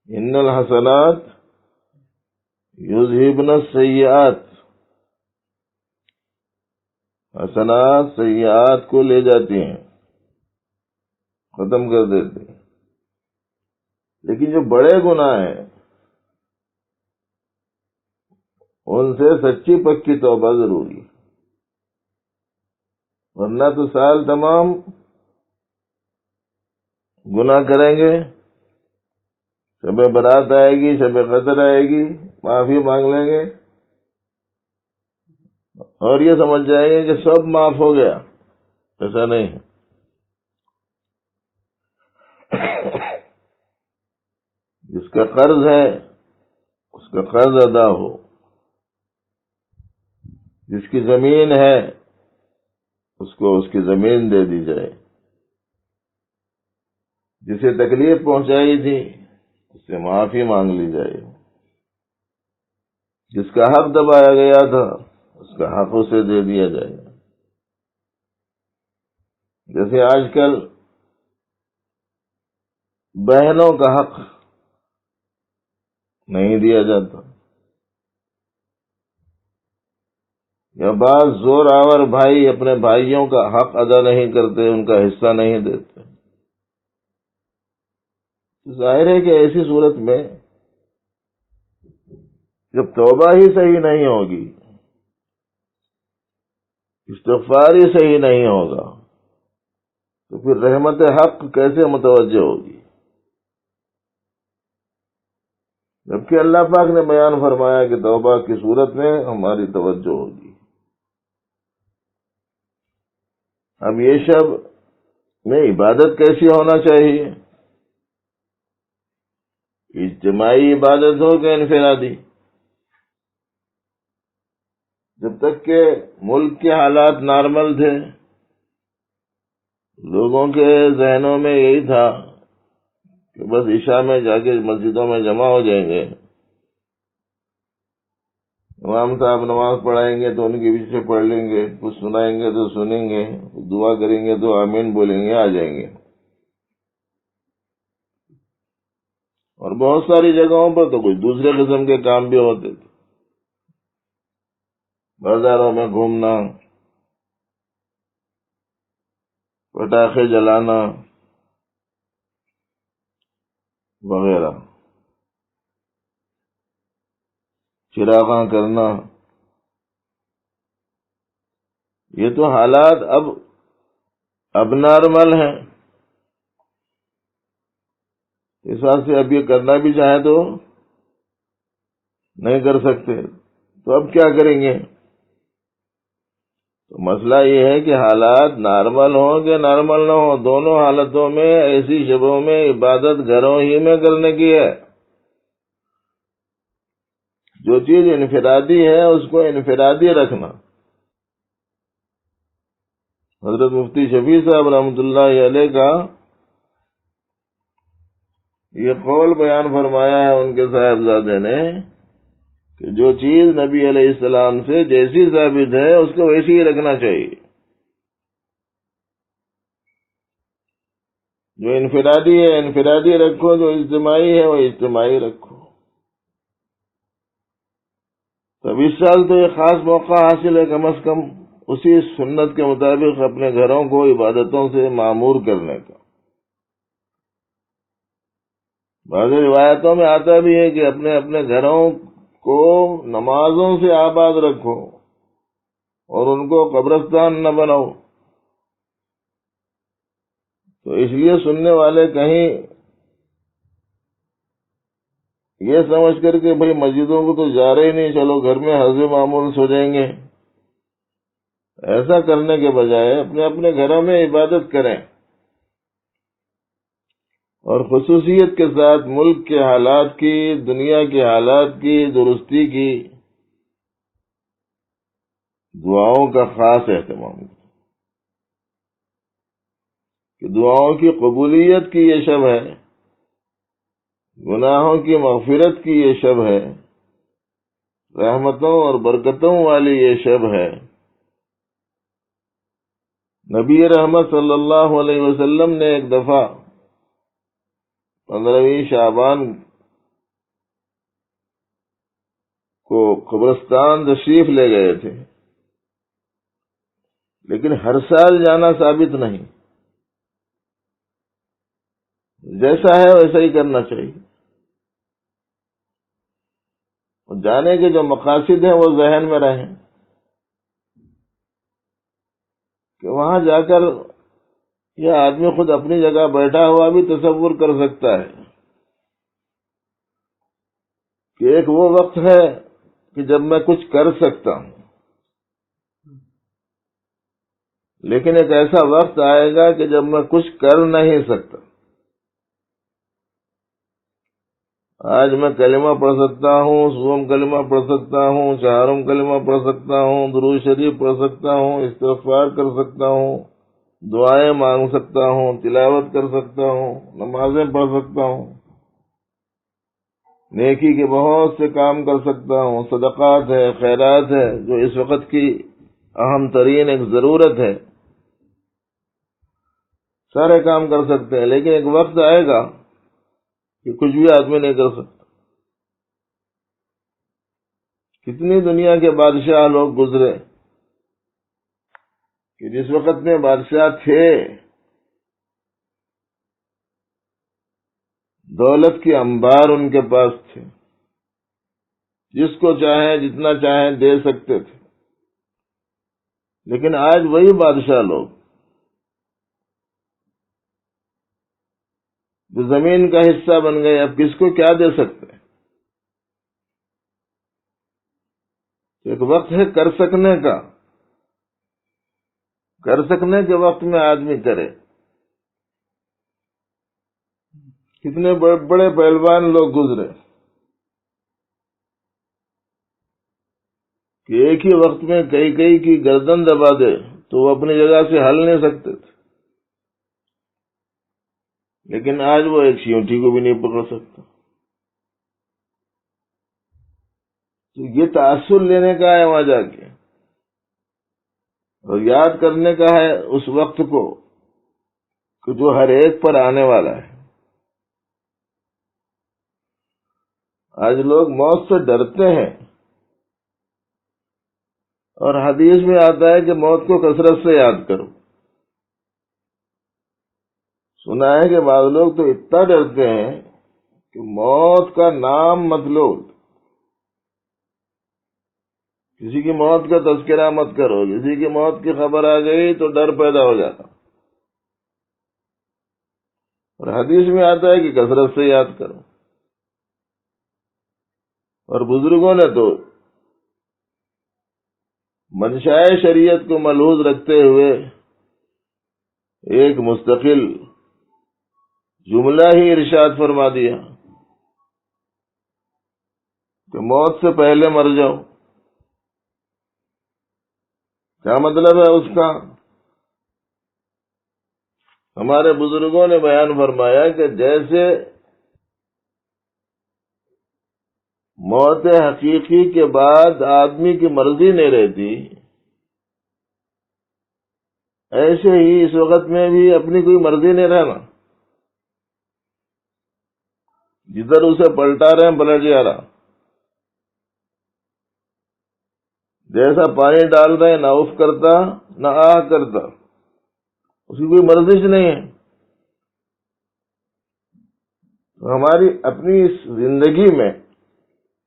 ان الحسنات یذہبن السیئات، حسنات سیئات کو لے جاتی ہیں، ختم کر دیتی ہیں. لیکن جو بڑے گناہ ہیں ان سے سچی پکی توبہ ضروری ہے، ورنہ تو سال تمام گناہ کریں گے، شب برات آئے گی، شب قدر آئے گی، معافی مانگ لیں گے اور یہ سمجھ جائیں گے کہ سب معاف ہو گیا. ایسا نہیں ہے. جس کا قرض ہے اس کا قرض ادا ہو، جس کی زمین ہے اس کو اس کی زمین دے دی جائے، جسے تکلیف پہنچائی تھی اس سے معافی مانگ لی جائے، جس کا حق دبایا گیا تھا اس کا حق اسے دے دیا جائے۔ جیسے آج کل بہنوں کا حق نہیں دیا جاتا، یا بعض زور آور بھائی اپنے بھائیوں کا حق ادا نہیں کرتے، ان کا حصہ نہیں دیتے، ظاہر ہے کہ ایسی صورت میں جب توبہ ہی صحیح نہیں ہوگی، استغفار ہی صحیح نہیں ہوگا، تو پھر رحمت حق کیسے متوجہ ہوگی؟ جبکہ اللہ پاک نے بیان فرمایا کہ توبہ کی صورت میں ہماری توجہ ہوگی۔ اب یہ شب میں عبادت کیسی ہونا چاہیے؟ اجتماعی عبادت ہو کہ انفرادی؟ جب تک کہ ملک کے حالات نارمل تھے، لوگوں کے ذہنوں میں یہی تھا کہ بس عشاء میں جا کے مسجدوں میں جمع ہو جائیں گے، امام صاحب نماز پڑھائیں گے تو ان کے پیچھے پڑھ لیں گے، کچھ سنائیں گے تو سنیں گے، دعا کریں گے تو آمین بولیں گے، آ جائیں گے۔ اور بہت ساری جگہوں پر تو کچھ دوسرے قسم کے کام بھی ہوتے تھے، بازاروں میں گھومنا، پٹاخے جلانا وغیرہ، چراغاں کرنا۔ یہ تو حالات اب نارمل ہیں، اس واسطے سے اب یہ کرنا بھی چاہیں تو نہیں کر سکتے، تو اب کیا کریں گے؟ تو مسئلہ یہ ہے کہ حالات نارمل ہوں کہ نارمل نہ ہوں، دونوں حالتوں میں ایسی شبوں میں عبادت گھروں ہی میں کرنے کی ہے۔ جو چیز انفرادی ہے اس کو انفرادی رکھنا۔ حضرت مفتی شفیع صاحب رحمۃ اللہ علیہ کا یہ قول بیان فرمایا ہے ان کے صاحبزادے نے کہ جو چیز نبی علیہ السلام سے جیسی ثابت ہے اس کو ویسی ہی رکھنا چاہیے۔ جو انفرادی ہے انفرادی رکھو، جو اجتماعی ہے وہ اجتماعی رکھو۔ تب اس سال تو یہ خاص موقع حاصل ہے کم از کم اسی سنت کے مطابق اپنے گھروں کو عبادتوں سے معمور کرنے کا۔ بعض روایتوں میں آتا بھی ہے کہ اپنے اپنے گھروں کو نمازوں سے آباد رکھو اور ان کو قبرستان نہ بناؤ۔ تو اس لیے سننے والے کہیں یہ سمجھ کر کے بھئی مسجدوں کو تو جا رہے ہی نہیں، چلو گھر میں حسب معمول سو جائیں گے، ایسا کرنے کے بجائے اپنے اپنے گھروں میں عبادت کریں، اور خصوصیت کے ساتھ ملک کے حالات کی، دنیا کے حالات کی درستی کی دعاؤں کا خاص اہتمام کریں کہ دعاؤں کی قبولیت کی یہ شب ہے، گناہوں کی مغفرت کی یہ شب ہے، رحمتوں اور برکتوں والی یہ شب ہے۔ نبی رحمت صلی اللہ علیہ وسلم نے ایک دفعہ 15ویں شعبان کو قبرستان تشریف لے گئے تھے، لیکن ہر سال جانا ثابت نہیں، جیسا ہے ویسا ہی کرنا چاہیے۔ جانے کے جو مقاصد ہیں وہ ذہن میں رہیں کہ وہاں جا کر یہ آدمی خود اپنی جگہ بیٹھا ہوا بھی تصور کر سکتا ہے کہ ایک وہ وقت ہے کہ جب میں کچھ کر سکتا ہوں، لیکن ایک ایسا وقت آئے گا کہ جب میں کچھ کر نہیں سکتا۔ آج میں کلمہ پڑھ سکتا ہوں، صوم کلمہ پڑھ سکتا ہوں، چہارم کلمہ پڑھ سکتا ہوں، درود شریف پڑھ سکتا ہوں، استغفار کر سکتا ہوں، دعائیں مانگ سکتا ہوں، تلاوت کر سکتا ہوں، نمازیں پڑھ سکتا ہوں، نیکی کے بہت سے کام کر سکتا ہوں، صدقات ہے، خیرات ہے، جو اس وقت کی اہم ترین ایک ضرورت ہے، سارے کام کر سکتے ہیں، لیکن ایک وقت آئے گا کہ کچھ بھی آدمی نہیں کر سکتا۔ کتنی دنیا کے بادشاہ لوگ گزرے کہ جس وقت میں بادشاہ تھے دولت کی انبار ان کے پاس تھے، جس کو چاہیں جتنا چاہیں دے سکتے تھے، لیکن آج وہی بادشاہ لوگ جو زمین کا حصہ بن گئے، اب کس کو کیا دے سکتے ہیں؟ ایک وقت ہے کر سکنے کا، کر سکنے کے وقت میں آدمی کرے۔ کتنے بڑے پہلوان لوگ گزرے کہ ایک ہی وقت میں کئی کی گردن دبا دے تو وہ اپنی جگہ سے ہل نہیں سکتے تھے، لیکن آج وہ ایک چیونٹی کو بھی نہیں پکڑ سکتا۔ تو یہ تأثر لینے کا ہے وہاں جا کے، اور یاد کرنے کا ہے اس وقت کو کہ جو ہر ایک پر آنے والا ہے۔ آج لوگ موت سے ڈرتے ہیں، اور حدیث میں آتا ہے کہ موت کو کثرت سے یاد کرو۔ سنا ہے کہ بعض لوگ تو اتنا ڈرتے ہیں کہ موت کا نام مت لو، کسی کی موت کا تذکرہ مت کرو، کسی کی موت کی خبر آ گئی تو ڈر پیدا ہو جاتا۔ اور حدیث میں آتا ہے کہ کثرت سے یاد کرو، اور بزرگوں نے تو منشائے شریعت کو ملحوظ رکھتے ہوئے ایک مستقل جملہ ہی ارشاد فرما دیا کہ موت سے پہلے مر جاؤ۔ کیا مطلب ہے اس کا؟ ہمارے بزرگوں نے بیان فرمایا کہ جیسے موت حقیقی کے بعد آدمی کی مرضی نہیں رہتی، ایسے ہی اس وقت میں بھی اپنی کوئی مرضی نہیں رہنا، جدھر اسے پلٹا رہے ہیں پلٹ جا رہا، جیسا پانی ڈال رہے ہیں نہ اف کرتا نہ آہ کرتا، اس کی کوئی مرضی نہیں ہے۔ تو ہماری اپنی اس زندگی میں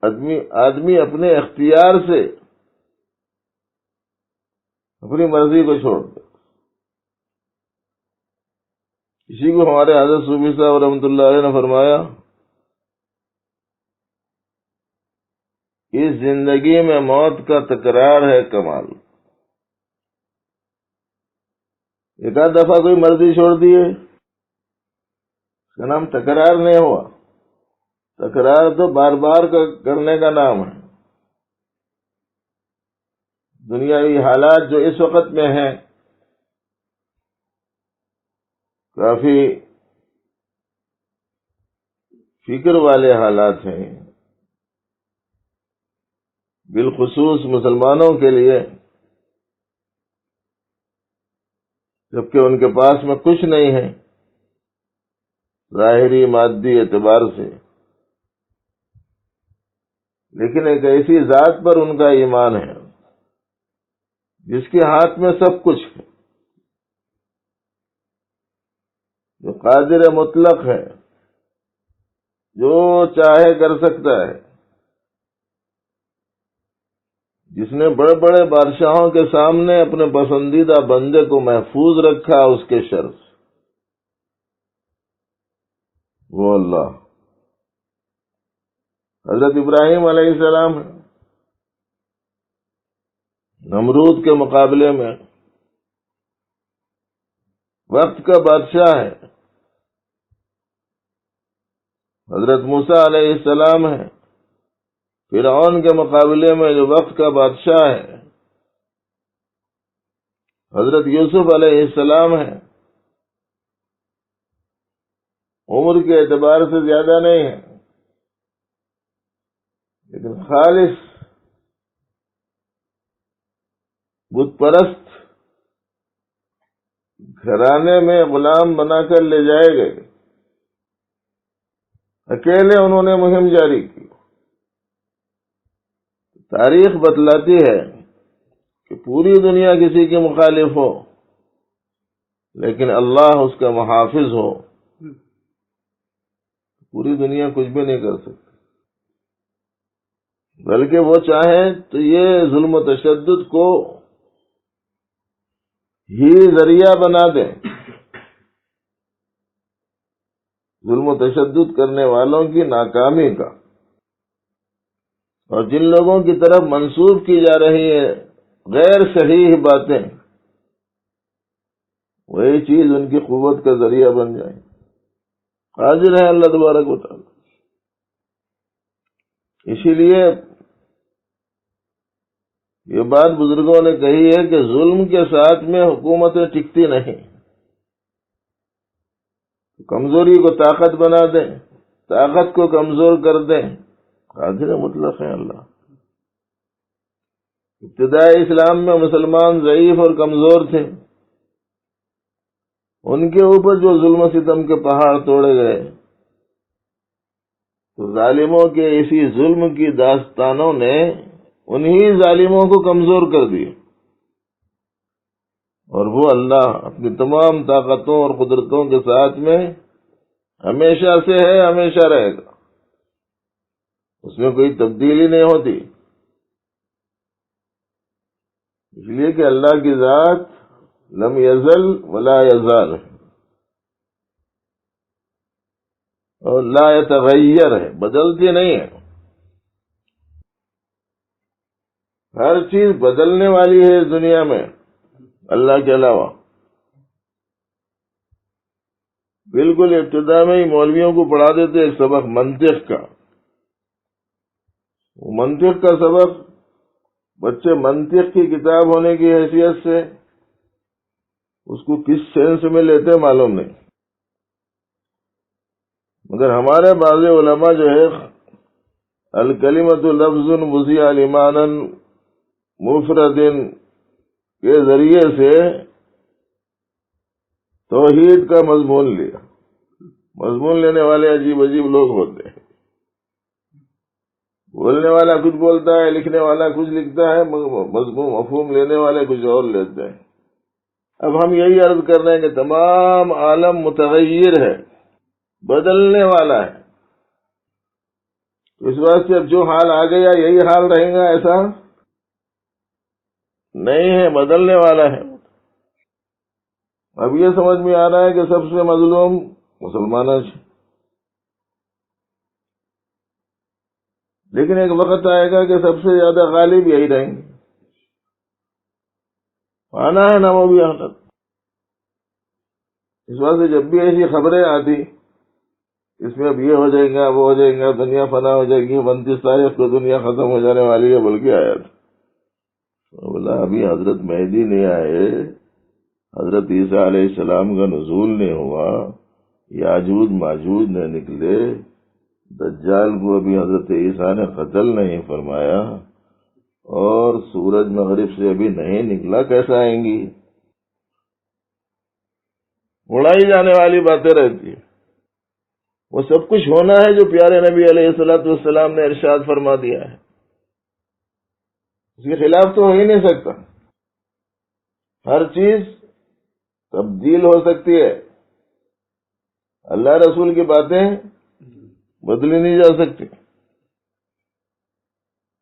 آدمی اپنے اختیار سے اپنی مرضی کو چھوڑ دے۔ اسی کو ہمارے حضرت صوفی صاحب رحمۃ اللہ علیہ نے فرمایا، اس زندگی میں موت کا تکرار ہے کمال۔ ایک آدھ دفعہ کوئی مرضی چھوڑ دی ہے، اس کا نام تکرار نہیں ہوا۔ تکرار تو بار بار کرنے کا نام ہے۔ دنیاوی حالات جو اس وقت میں ہیں کافی فکر والے حالات ہیں، بالخصوص مسلمانوں کے لیے، جبکہ ان کے پاس میں کچھ نہیں ہے ظاہری مادی اعتبار سے، لیکن ایک ایسی ذات پر ان کا ایمان ہے جس کے ہاتھ میں سب کچھ ہے، جو قادر مطلق ہے، جو چاہے کر سکتا ہے، جس نے بڑے بڑے بادشاہوں کے سامنے اپنے پسندیدہ بندے کو محفوظ رکھا اس کے شر سے، وہ اللہ حضرت ابراہیم علیہ السلام ہے، نمرود کے مقابلے میں وقت کا بادشاہ ہے، حضرت موسیٰ علیہ السلام ہے، فرعون کے مقابلے میں جو وقت کا بادشاہ ہے حضرت یوسف علیہ السلام ہیں، عمر کے اعتبار سے زیادہ نہیں ہیں، لیکن خالص بت پرست گھرانے میں غلام بنا کر لے جائے گئے، اکیلے انہوں نے مہم جاری کی۔ تاریخ بتلاتی ہے کہ پوری دنیا کسی کے مخالف ہو لیکن اللہ اس کا محافظ ہو، پوری دنیا کچھ بھی نہیں کر سکتی، بلکہ وہ چاہیں تو یہ ظلم و تشدد کو ہی ذریعہ بنا دیں ظلم و تشدد کرنے والوں کی ناکامی کا، اور جن لوگوں کی طرف منسوب کی جا رہی ہے غیر صحیح باتیں، وہی چیز ان کی قوت کا ذریعہ بن جائے۔ حاضر ہے اللہ تبارک و تعالی۔ اسی لیے یہ بات بزرگوں نے کہی ہے کہ ظلم کے ساتھ میں حکومتیں ٹکتی نہیں، کمزوری کو طاقت بنا دیں، طاقت کو کمزور کر دیں، قادر مطلق ہے اللہ۔ ابتدائی اسلام میں مسلمان ضعیف اور کمزور تھے، ان کے اوپر جو ظلم و ستم کے پہاڑ توڑے گئے تو ظالموں کے اسی ظلم کی داستانوں نے انہی ظالموں کو کمزور کر دیا، اور وہ اللہ اپنی تمام طاقتوں اور قدرتوں کے ساتھ میں ہمیشہ سے ہے، ہمیشہ رہے گا، اس میں کوئی تبدیلی نہیں ہوتی، اس لیے کہ اللہ کی ذات لم یزل ولا یزال ہے، اور لا یتغیر ہے، بدلتی نہیں ہے، ہر چیز بدلنے والی ہے اس دنیا میں اللہ کے علاوہ۔ بالکل ابتدا میں ہی مولویوں کو پڑھا دیتے ایک سبق منطق کا، وہ منطق کا سبق بچے منطق کی کتاب ہونے کی حیثیت سے اس کو کس سینس میں لیتے معلوم نہیں، مگر ہمارے بعض علماء جو ہے الکلمۃ لفظ وضع لمانا مفرد کے ذریعے سے توحید کا مضمون لیا۔ مضمون لینے والے عجیب عجیب لوگ ہوتے ہیں، بولنے والا کچھ بولتا ہے، لکھنے والا کچھ لکھتا ہے، مضمون مفہوم لینے والے کچھ اور لیتے ہیں۔ اب ہم یہی عرض کر رہے ہیں کہ تمام عالم متغیر ہے، بدلنے والا ہے، اس واسطے اب جو حال آ گیا یہی حال رہے گا ایسا نہیں ہے، بدلنے والا ہے۔ اب یہ سمجھ میں آ رہا ہے کہ سب سے مظلوم مسلمان ہے، لیکن ایک وقت آئے گا کہ سب سے زیادہ غالب یہی رہیں گے، آنا ہے نا وہ بھی حقت۔ اس واسطے جب بھی ایسی خبریں آتی اس میں اب یہ ہو جائے گا، وہ ہو جائے گا، دنیا فنا ہو جائے گی، 29 تاریخ کو دنیا ختم ہو جانے والی ہے، بلکہ آیا تھا بولا ابھی حضرت مہدی نہیں آئے، حضرت عیسیٰ علیہ السلام کا نزول نہیں ہوا، یاجوج ماجوج نے نکلے، دجال کو ابھی حضرت عیسیٰ نے قتل نہیں فرمایا، اور سورج مغرب سے ابھی نہیں نکلا، کیسا آئیں گی؟ اڑائی جانے والی باتیں رہتی ہیں۔ وہ سب کچھ ہونا ہے جو پیارے نبی علیہ السلام نے ارشاد فرما دیا ہے، اس کے خلاف تو ہو ہی نہیں سکتا۔ ہر چیز تبدیل ہو سکتی ہے، اللہ رسول کی باتیں بدلی نہیں جا سکتی،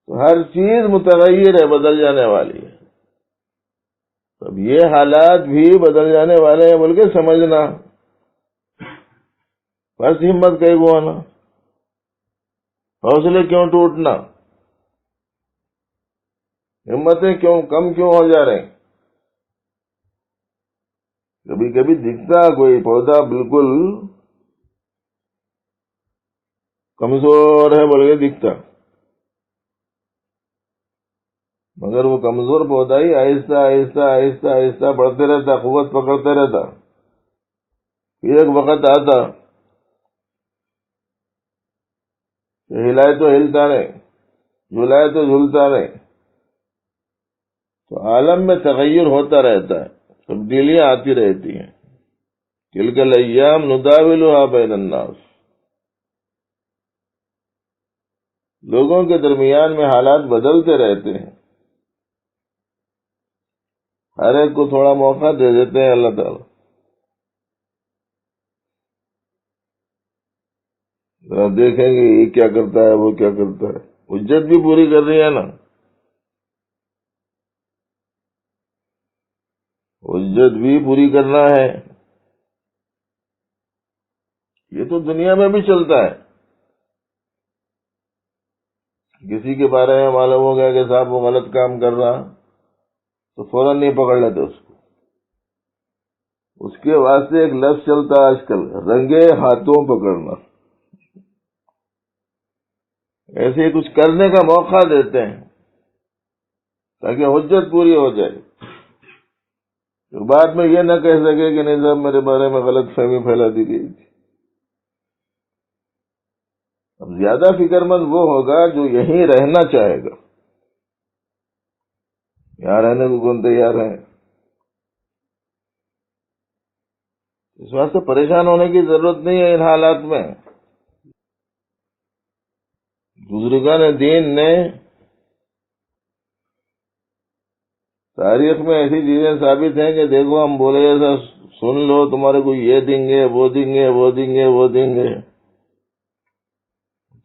تو ہر چیز متغیر ہے، بدل جانے والی ہے۔ اب یہ حالات بھی بدل جانے والے ہیں بول کے سمجھنا، بس ہمت کہیں کو آنا، حوصلے کیوں ٹوٹنا، ہمتیں کیوں کم کیوں ہو جا رہے ہیں؟ کبھی کبھی دکھتا کوئی پودا بالکل کمزور ہے بول کے دکھتا، مگر وہ کمزور پودا ہی آہستہ آہستہ آہستہ آہستہ بڑھتے رہتا، قوت پکڑتے رہتا. پھر ایک وقت آتا کہ ہلائے تو ہلتا نہیں، جھلائے تو جھولتا نہیں. تو عالم میں تغیر ہوتا رہتا ہے، تبدیلیاں آتی رہتی ہیں. تلک الایام نداولها بین الناس. لوگوں کے درمیان میں حالات بدلتے رہتے ہیں، ہر ایک کو تھوڑا موقع دے دیتے ہیں اللہ تعالیٰ. ذرا دیکھیں گے یہ کیا کرتا ہے، وہ کیا کرتا ہے. حجت بھی پوری کر رہی ہے نا، حجت بھی پوری کرنا ہے. یہ تو دنیا میں بھی چلتا ہے. کسی کے بارے میں معلوم ہو گیا کہ صاحب وہ غلط کام کر رہا تو فوراً نہیں پکڑ لیتے اس کو. اس کے واسطے ایک لفظ چلتا ہے آج کل، رنگے ہاتھوں پکڑنا. ایسے ہی کچھ کرنے کا موقع دیتے ہیں تاکہ حجت پوری ہو جائے، تو بعد میں یہ نہ کہہ سکے کہ نہیں صاحب میرے بارے میں غلط فہمی پھیلا دی گئی تھی. اب زیادہ فکر مند وہ ہوگا جو یہیں رہنا چاہے گا. یہاں رہنے کو کون تیار ہے؟ اس واسطے پریشان ہونے کی ضرورت نہیں ہے ان حالات میں. بزرگان دین نے تاریخ میں ایسی چیزیں ثابت ہیں کہ دیکھو ہم بولے ایسا سن لو، تمہارے کو یہ دیں گے، وہ دیں گے، وہ دیں گے، وہ دیں گے.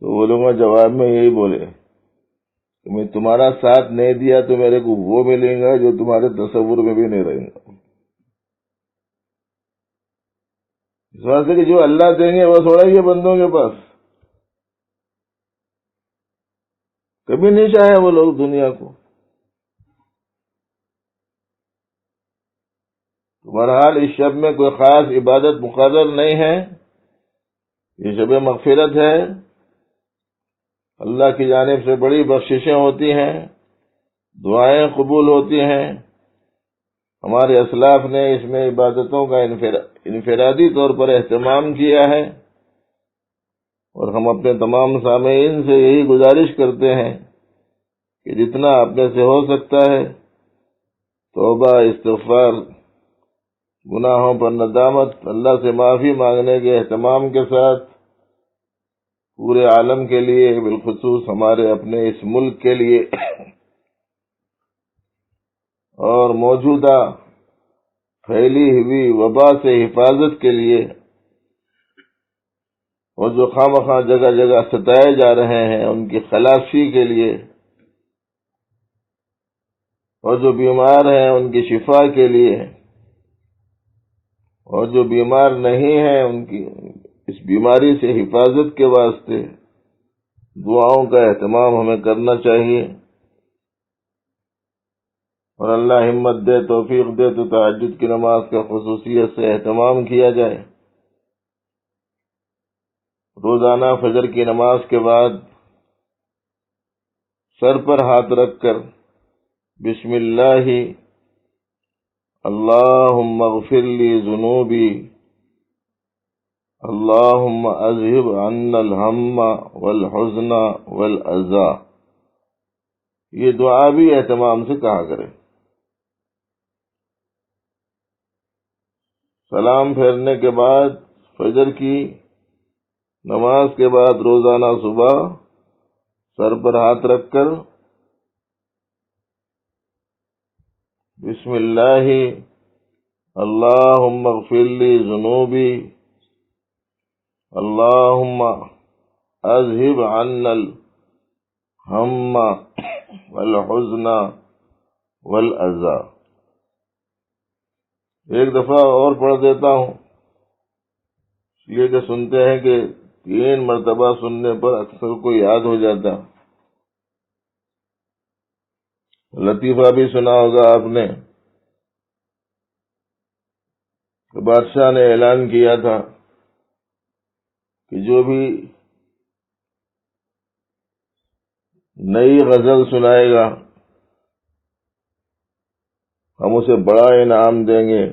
تو وہ لوگ جواب میں یہی بولے کہ میں تمہارا ساتھ نہیں دیا تو میرے کو وہ ملیں گا جو تمہارے تصور میں بھی نہیں رہیں گا. اس واسطے کہ جو اللہ دیں گے وہ تھوڑا ہی ہے بندوں کے پاس. کبھی نہیں چاہے وہ لوگ دنیا کو. بہرحال اس شب میں کوئی خاص عبادت مقرر نہیں ہے. یہ شب مغفرت ہے، اللہ کی جانب سے بڑی بخششیں ہوتی ہیں، دعائیں قبول ہوتی ہیں. ہمارے اسلاف نے اس میں عبادتوں کا انفرادی طور پر اہتمام کیا ہے، اور ہم اپنے تمام سامعین سے یہی گزارش کرتے ہیں کہ جتنا اپنے سے ہو سکتا ہے توبہ، استغفار، گناہوں پر ندامت، اللہ سے معافی مانگنے کے اہتمام کے ساتھ پورے عالم کے لیے، بالخصوص ہمارے اپنے اس ملک کے لیے اور موجودہ پھیلی ہوئی وبا سے حفاظت کے لیے، اور جو خواہ جگہ جگہ ستائے جا رہے ہیں ان کی خلاصی کے لیے، اور جو بیمار ہیں ان کی شفا کے لیے، اور جو بیمار نہیں ہیں ان کی اس بیماری سے حفاظت کے واسطے دعاؤں کا اہتمام ہمیں کرنا چاہیے. اور اللہ ہمت دے، توفیق دے تو تہجد کی نماز کا خصوصیت سے اہتمام کیا جائے. روزانہ فجر کی نماز کے بعد سر پر ہاتھ رکھ کر بسم اللہ اللہم اغفر لی ذنوبی اللہم اذہب عنا الہم والحزن والاذى، یہ دعا بھی اہتمام سے کہا کرے. سلام پھیرنے کے بعد فجر کی نماز کے بعد روزانہ صبح سر پر ہاتھ رکھ کر بسم اللہ اللہم اغفر لی ذنوبی اللہم اذہب عنا الہم والحزن والاذى. ایک دفعہ اور پڑھ دیتا ہوں، اس لیے کہ سنتے ہیں کہ 3 مرتبہ سننے پر اکثر کو یاد ہو جاتا. لطیفہ بھی سنا ہوگا آپ نے کہ بادشاہ نے اعلان کیا تھا کہ جو بھی نئی غزل سنائے گا ہم اسے بڑا انعام دیں گے.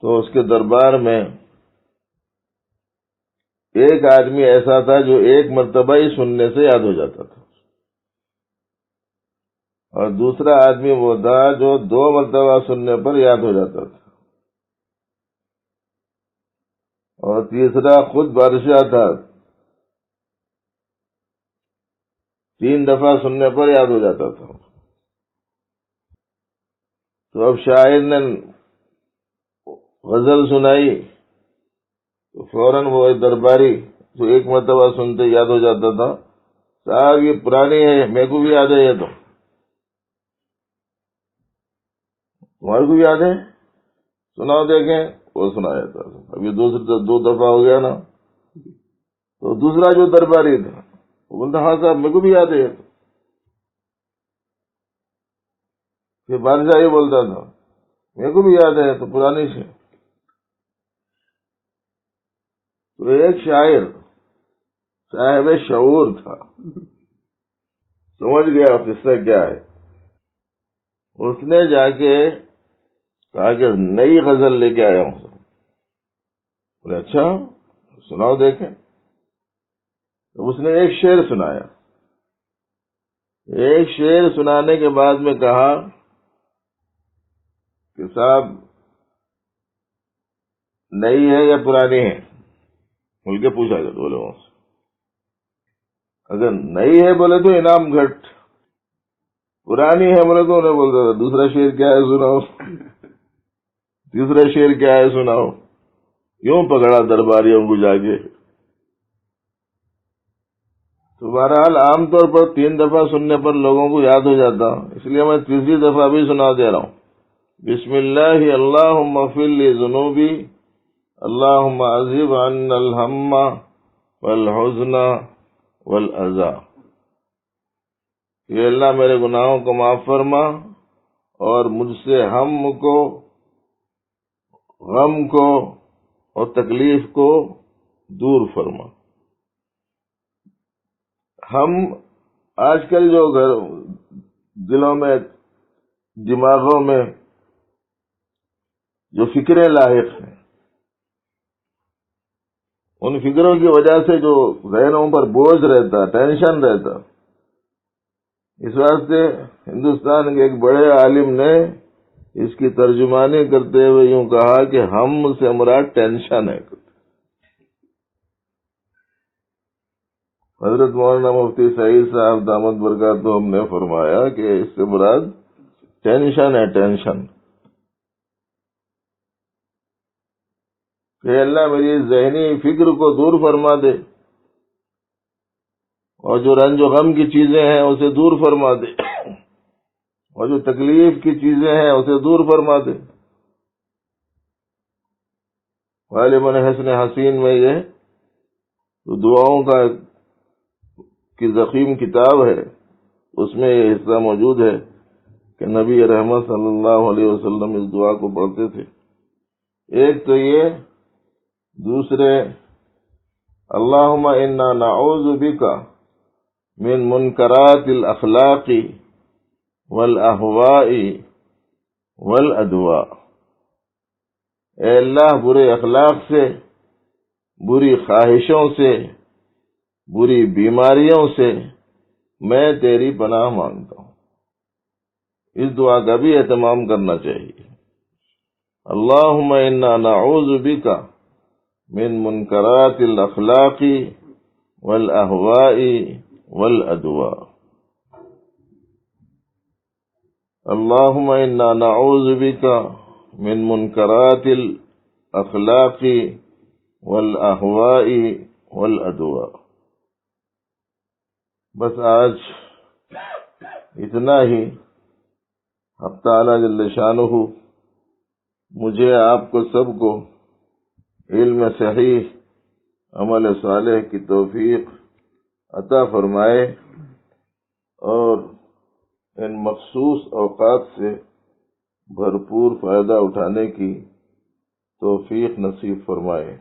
تو اس کے دربار میں ایک آدمی ایسا تھا جو ایک مرتبہ ہی سننے سے یاد ہو جاتا تھا، اور دوسرا آدمی وہ تھا جو 2 مرتبہ سننے پر یاد ہو جاتا تھا، اور تیسرا خود بادشاہ تھا، 3 دفعہ سننے پر یاد ہو جاتا تھا. تو اب شاعر نے غزل سنائی تو فوراً وہ درباری جو ایک مرتبہ سنتے یاد ہو جاتا تھا، صاحب یہ پرانی ہے، میرے کو بھی یاد ہے، یہ تو تمہارے کو بھی یاد ہے، سناؤ دیکھیں. وہ سنایا تھا. اب یہ 2 دفعہ ہو گیا نا. تو دوسرا جو درباری تھا وہ بولتا ہاں صاحب میرے کو بھی یاد ہے یہ تو. پھر بادشاہ یہ بولتا تھا میرے کو بھی یاد ہے تو پرانی سے. تو ایک شاعر صاحب شعور تھا، سمجھ گیا قصہ کیا ہے. اس نے جا کے کہا کہ نئی غزل لے کے آیا ہوں. بولے اچھا سناؤ دیکھیں. تو اس نے ایک شعر سنایا. ایک شعر سنانے کے بعد میں کہا کہ صاحب نئی ہے یا پرانی ہے؟ بول کے پوچھا جائے بولے وہاں سے. اگر نئی ہے بولے تو انعام گھٹ، پرانی ہے بولے تو انہیں بولتا تھا دوسرا شعر کیا ہے سناؤ، تیسرا شعر کیا ہے سناؤ. یوں پکڑا درباریوں کو جا کے. تو بہرحال عام طور پر 3 دفعہ سننے پر لوگوں کو یاد ہو جاتا، اس لیے میں تیسری دفعہ بھی سنا دے رہا ہوں. بسم اللہ اللہم اغفر لی ذنوبی اللہم اذہب عنا الہم والحزن والاذی. یہ اللہ میرے گناہوں کو معاف فرما اور مجھ سے ہم کو، غم کو اور تکلیف کو دور فرما. ہم آج کل جو دلوں میں، دماغوں میں جو فکریں لاحق ہیں، ان فکروں کی وجہ سے جو ذہنوں پر بوجھ رہتا، ٹینشن رہتا، اس واسطے ہندوستان کے ایک بڑے عالم نے اس کی ترجمانی کرتے ہوئے یوں کہا کہ ہم سے مراد ٹینشن ہے. حضرت مولانا مفتی سعید صاحب دامت برکاتہم نے فرمایا کہ اس سے مراد ٹینشن ہے، ٹینشن. کہ اللہ میری ذہنی فکر کو دور فرما دے، اور جو رنج و غم کی چیزیں ہیں اسے دور فرما دے، اور جو تکلیف کی چیزیں ہیں اسے دور فرما دے. غالباً حسن حسین میں یہ دعاؤں کی ضخیم کتاب ہے، اس میں یہ حصہ موجود ہے کہ نبی رحمت صلی اللہ علیہ وسلم اس دعا کو پڑھتے تھے. ایک تو یہ، دوسرے اللہم انا نعوذ بک من منکرات الاخلاق والاہواء والادواء. اے اللہ برے اخلاق سے، بری خواہشوں سے، بری بیماریوں سے میں تیری پناہ مانگتا ہوں. اس دعا کا بھی اہتمام کرنا چاہیے. اللہم انا نعوذ بک من منکرات الاخلاق والاہواء والادواء. اللہم انا نعوذ بک من منکرات الاخلاق والاہواء والادواء. بس آج اتنا ہی. حق تعالی جل شانہ مجھے، آپ کو، سب کو علم صحیح، عمل صالح کی توفیق عطا فرمائے، اور ان مخصوص اوقات سے بھرپور فائدہ اٹھانے کی توفیق نصیب فرمائے.